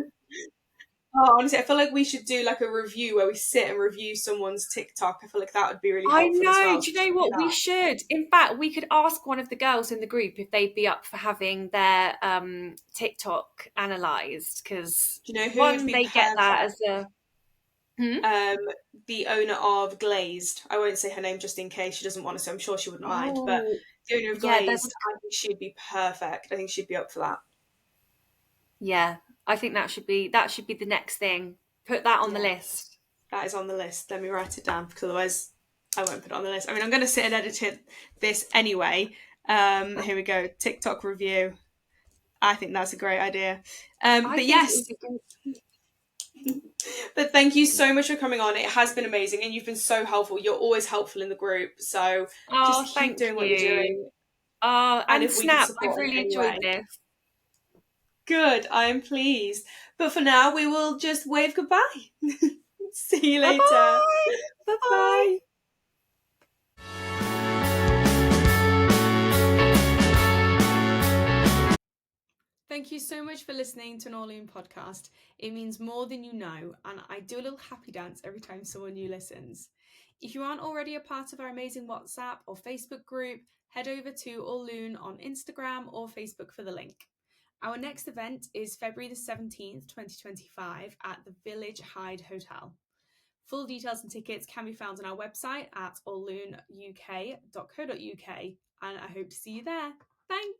oh, honestly, I feel like we should do like a review where we sit and review someone's TikTok. I feel like that would be really I helpful as know. well. Do So you should know we do what? We that? should. In fact, we could ask one of the girls in the group if they'd be up for having their TikTok analysed. Because Do you know who would one, be they get that perfect? as a. Hmm? Um, the owner of Glazed. I won't say her name just in case she doesn't want to, so I'm sure she wouldn't mind. But Oh, the owner of yeah. There's. Glazed, I think she'd be perfect. I think she'd be up for that. Yeah. I think that should be the next thing. Put that on the Yeah, list. that is on the list. Let me write it down because otherwise I won't put it on the list. I mean, I'm going to sit and this anyway. Here we go. TikTok review. I think that's a great idea. I But think it would yes, be good. but thank you so much for coming on. It has been amazing and you've been so helpful. You're always helpful in the group. So just Oh, keep thank doing what you're you. doing. And And if we can Snap, I've support in really any enjoyed way, this. good. I'm pleased. But for now, we will just wave goodbye. See you Bye later. bye. Bye bye. Bye. Thank you so much for listening to an Orlune podcast. It means more than you know, and I do a little happy dance every time someone new listens. If you aren't already a part of our amazing WhatsApp or Facebook group, head over to Orlune on Instagram or Facebook for the link. Our next event is February the 17th, 2025 at the Village Hyde Hotel. Full details and tickets can be found on our website at orluneuk.co.uk, and I hope to see you there. Thanks!